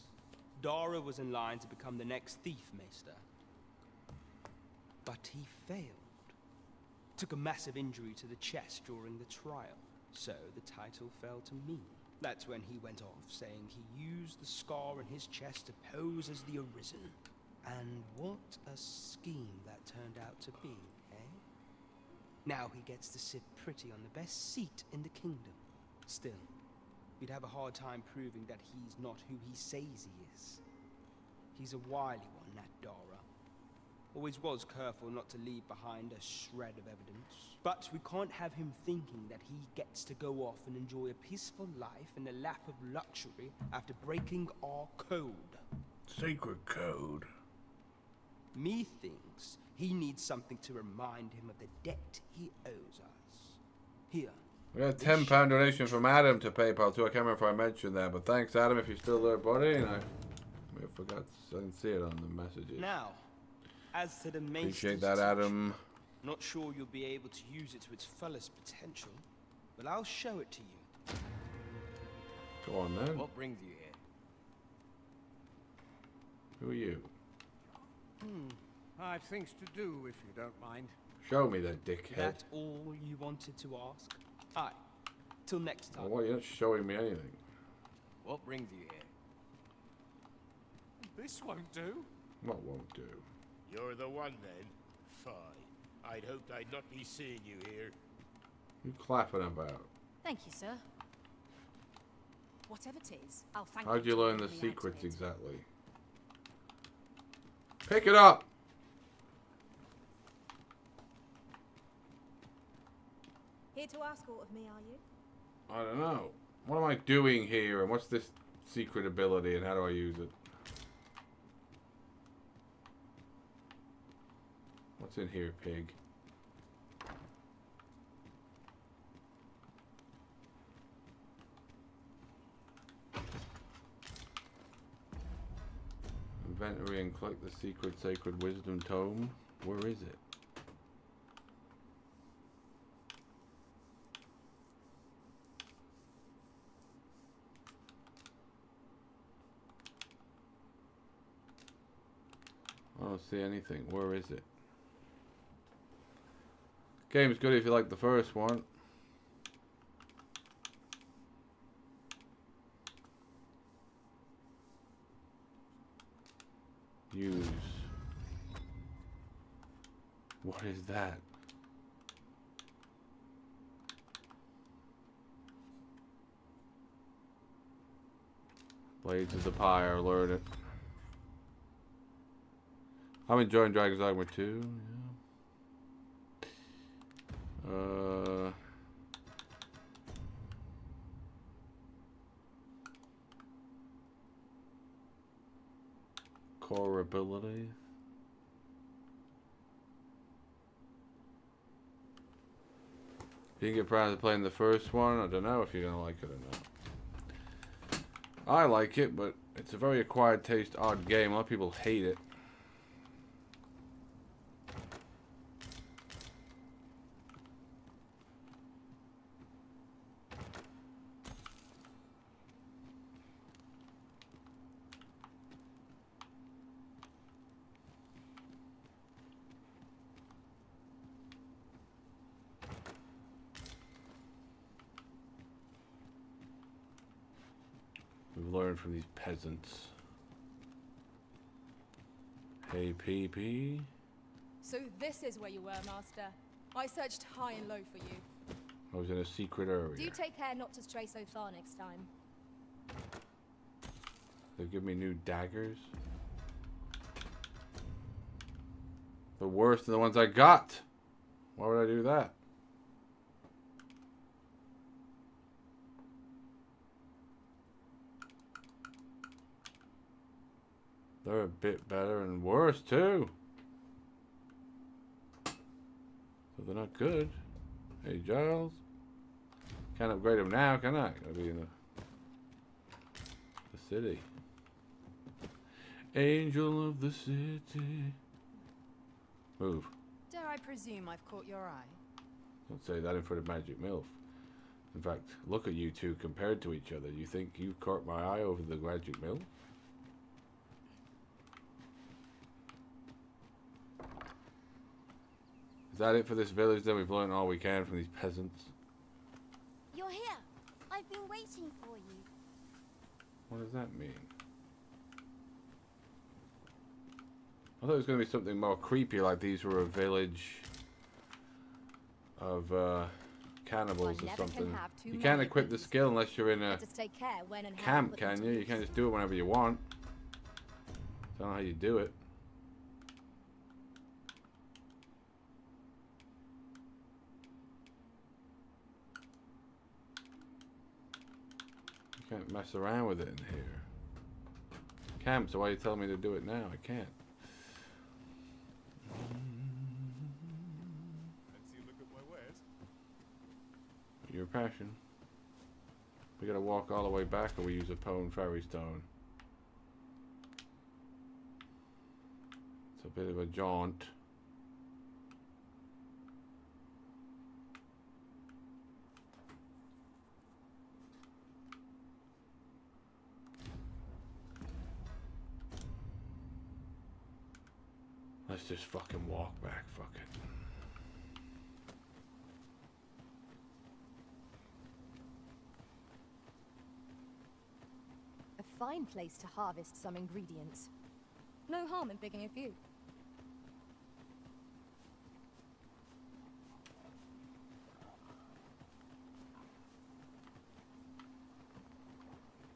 Dara was in line to become the next thief maester. But he failed. Took a massive injury to the chest during the trial, so the title fell to me. That's when he went off, saying he used the scar in his chest to pose as the Arisen. And what a scheme that turned out to be, eh? Now he gets to sit pretty on the best seat in the kingdom. Still, we'd have a hard time proving that he's not who he says he is. He's a wily one, that Dara. Always was careful not to leave behind a shred of evidence. But we can't have him thinking that he gets to go off and enjoy a peaceful life in a lap of luxury after breaking our code. Sacred code. Methinks he needs something to remind him of the debt he owes us. Here. We got a £10 donation from Adam to PayPal too. I can't remember if I mentioned that, but thanks Adam if you're still there, buddy. And I forgot, I didn't see it on the messages. Now, as to the main appreciate that, Adam. Not sure you'll be able to use it to its fullest potential, but I'll show it to you. Go on then. What brings you here? Who are you? I've things to do, if you don't mind. Show me that dickhead. That all you wanted to ask? Aye. Till next time. Well, you're not showing me anything. What brings you here? This won't do. What won't do? You're the one then? Fine. I'd hoped I'd not be seeing you here. You clapping about? Thank you, sir. Whatever it is, I'll thank How'd you you for learn the getting me out of secrets it. exactly? Pick it up! Here to ask aught of me, are you? I don't know. What am I doing here? And what's this secret ability and how do I use it? What's in here, pig? Inventory and collect the secret sacred wisdom tome. Where is it? I don't see anything. Where is it? Game's good if you like the first one. Use. What is that? Blades of the Pyre, learn it. I'm enjoying Dragon's Dogma 2. Yeah. Core abilities. You can get proud of playing the first one. I don't know if you're gonna like it or not. I like it, but it's a very acquired taste, odd game. A lot of people hate it. We've learned from these peasants. Hey, PP. So this is where you were, Master. I searched high and low for you. I was in a secret area. Do take care not to stray so far next time. They'll give me new daggers. The worst of the ones I got. Why would I do that? They're a bit better and worse too. So they're not good. Hey Giles. Can't upgrade them now, can I? Gotta be in the city. Angel of the city. Move. Dare I presume I've caught your eye? Don't say that in front of Magic MILF. In fact, look at you two compared to each other. You think you caught my eye over the Magic MILF? Is that it for this village? Then we've learned all we can from these peasants. You're here. I've been waiting for you. What does that mean? I thought it was going to be something more creepy, like these were a village of cannibals or something. You can't equip the skill unless you're in a camp, can you? You can't just do it whenever you want. Don't know how you do it. You can't mess around with it in here. Camp, so why are you telling me to do it now? I can't. Your passion. We gotta walk all the way back, or we use a Pone Fairy Stone. It's a bit of a jaunt. Let's just fucking walk back, fuck it. A fine place to harvest some ingredients. No harm in picking a few.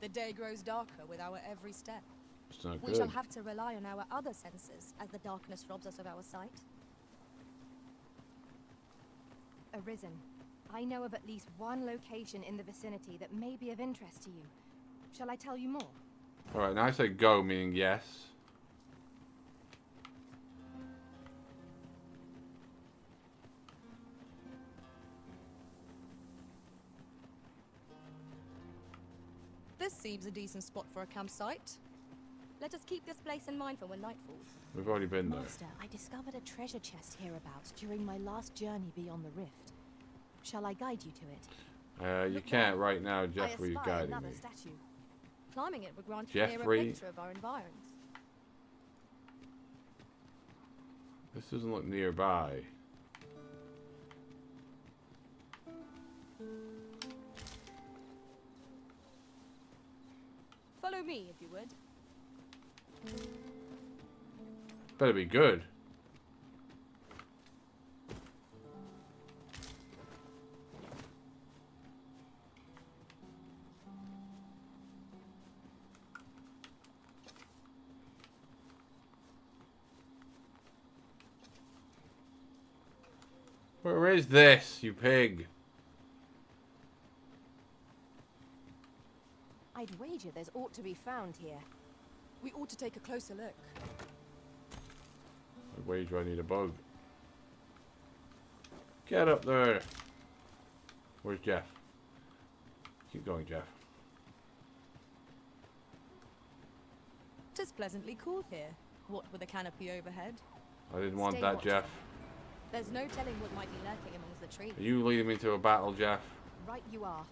The day grows darker with our every step. It's not We good. shall have to rely on our other senses as the darkness robs us of our sight. Arisen, I know of at least one location in the vicinity that may be of interest to you. Shall I tell you more? Alright, now I say go, meaning yes. This seems a decent spot for a campsite. Let us keep this place in mind for when night falls. We've already been there. Master, I discovered a treasure chest hereabouts during my last journey beyond the rift. Shall I guide you to it? You can't right now, Jeffrey's I espy guiding another me. statue. Climbing it would grant a clearer Jeffrey? picture of our environs. This doesn't look nearby. Follow me, if you would. Better be good. Where is this, you pig? I'd wager there's ought to be found here. We ought to take a closer look. I wager I need a bug. Get up there. Where's Jeff? Keep going, Jeff. 'Tis pleasantly cool here, what with a canopy overhead. I didn't want Stay that, watchful. Jeff. There's no telling what might be lurking amongst the trees. Are you leading me to a battle, Jeff? Right you are.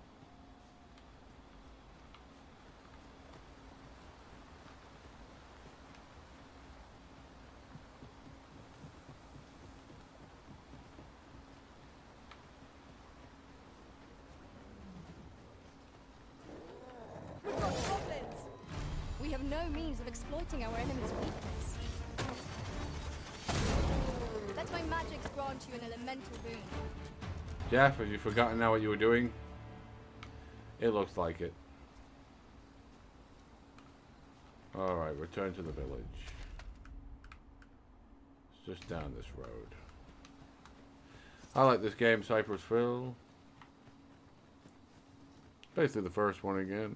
We've got goblins! We have no means of exploiting our enemy's weakness. Let my magics grant you an elemental boon. Jeff, have you forgotten now what you were doing? It looks like it. Alright, return to the village. It's just down this road. I like this game, Cypressville. Basically the first one again.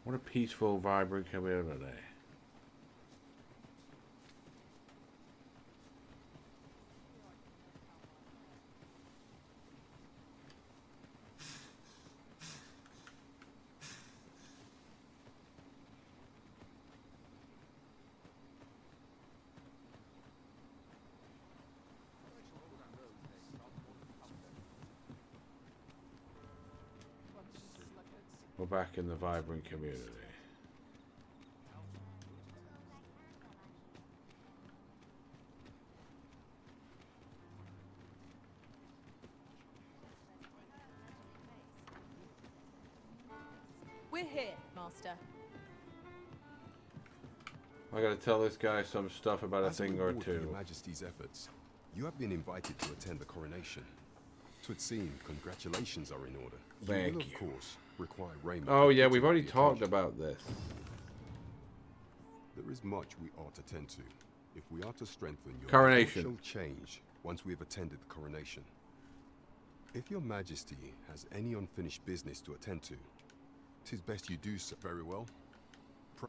What a peaceful, vibrant community. We're back in the vibrant community. We're here, Master. I gotta tell this guy some stuff about a As thing or reward for two. Your Majesty's efforts, you have been invited to attend the coronation. Twould seem congratulations are in order. Thank you will, you. of course, require raiment. Oh yeah, befitting we've already the talked occasion. about this. There is much we ought to tend to, if we are to strengthen your Coronation. social change once we have attended the coronation. If your Majesty has any unfinished business to attend to, 'tis best you do so. Very well.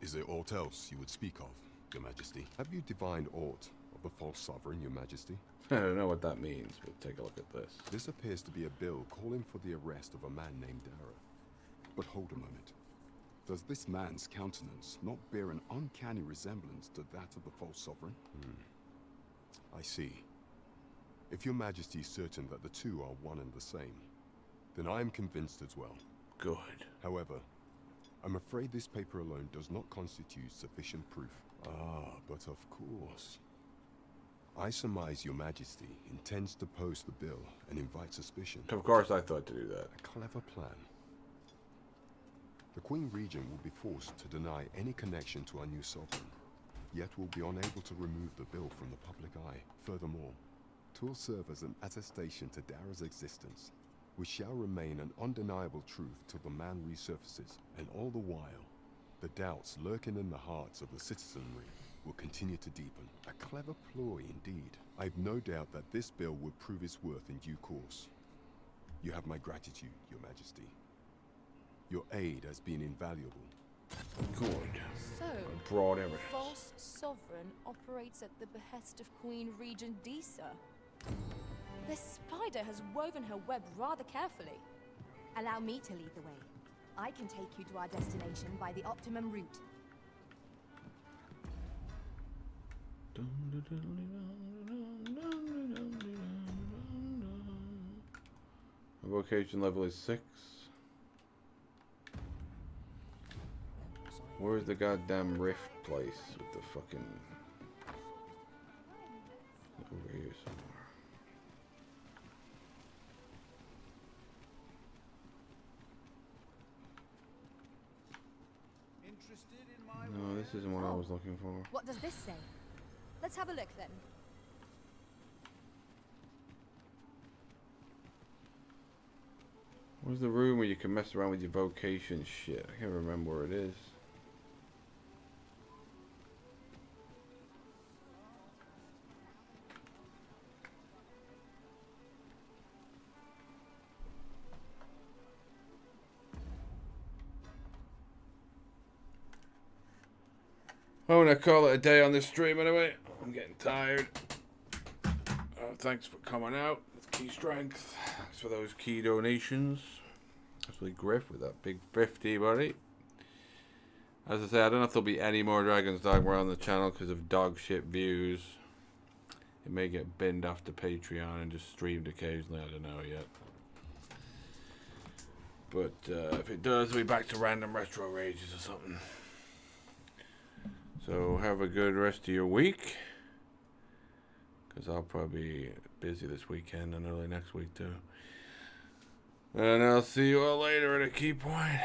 Is there aught else you would speak of, Your Majesty? Have you divined aught of the false sovereign, Your Majesty? I don't know what that means, but take a look at this. This appears to be a bill calling for the arrest of a man named Dara. But hold a moment. Does this man's countenance not bear an uncanny resemblance to that of the false sovereign? I see. If your majesty is certain that the two are one and the same, then I am convinced as well. Good. However, I'm afraid this paper alone does not constitute sufficient proof. Ah, but of course. I surmise your majesty intends to post the bill and invite suspicion. Of course I thought to do that. A clever plan. The Queen Regent will be forced to deny any connection to our new sovereign, yet will be unable to remove the bill from the public eye. Furthermore, 'twill serve as an attestation to Dara's existence, which shall remain an undeniable truth till the man resurfaces, and all the while, the doubts lurking in the hearts of the citizenry will continue to deepen. A clever ploy indeed. I've no doubt that this bill will prove its worth in due course. You have my gratitude, your majesty. Your aid has been invaluable. Good. So, Broad evidence. false sovereign operates at the behest of Queen Regent Disa. This spider has woven her web rather carefully. Allow me to lead the way. I can take you to our destination by the optimum route. Vocation level is 6. Where's the goddamn rift place with the fucking... Over here somewhere. No, this isn't what I was looking for. What does this say? Let's have a look then. Where's the room where you can mess around with your vocation shit? I can't remember where it is. I'm gonna call it a day on this stream anyway. I'm getting tired. Thanks for coming out with Key Strength. Thanks for those key donations. Especially Griff with that big 50, buddy. As I say, I don't know if there'll be any more Dragon's Dogma on the channel because of dog shit views. It may get binned off to Patreon and just streamed occasionally. I don't know yet. But if it does, we'll be back to random retro rages or something. So have a good rest of your week, because I'll probably be busy this weekend and early next week too. And I'll see you all later at a key point.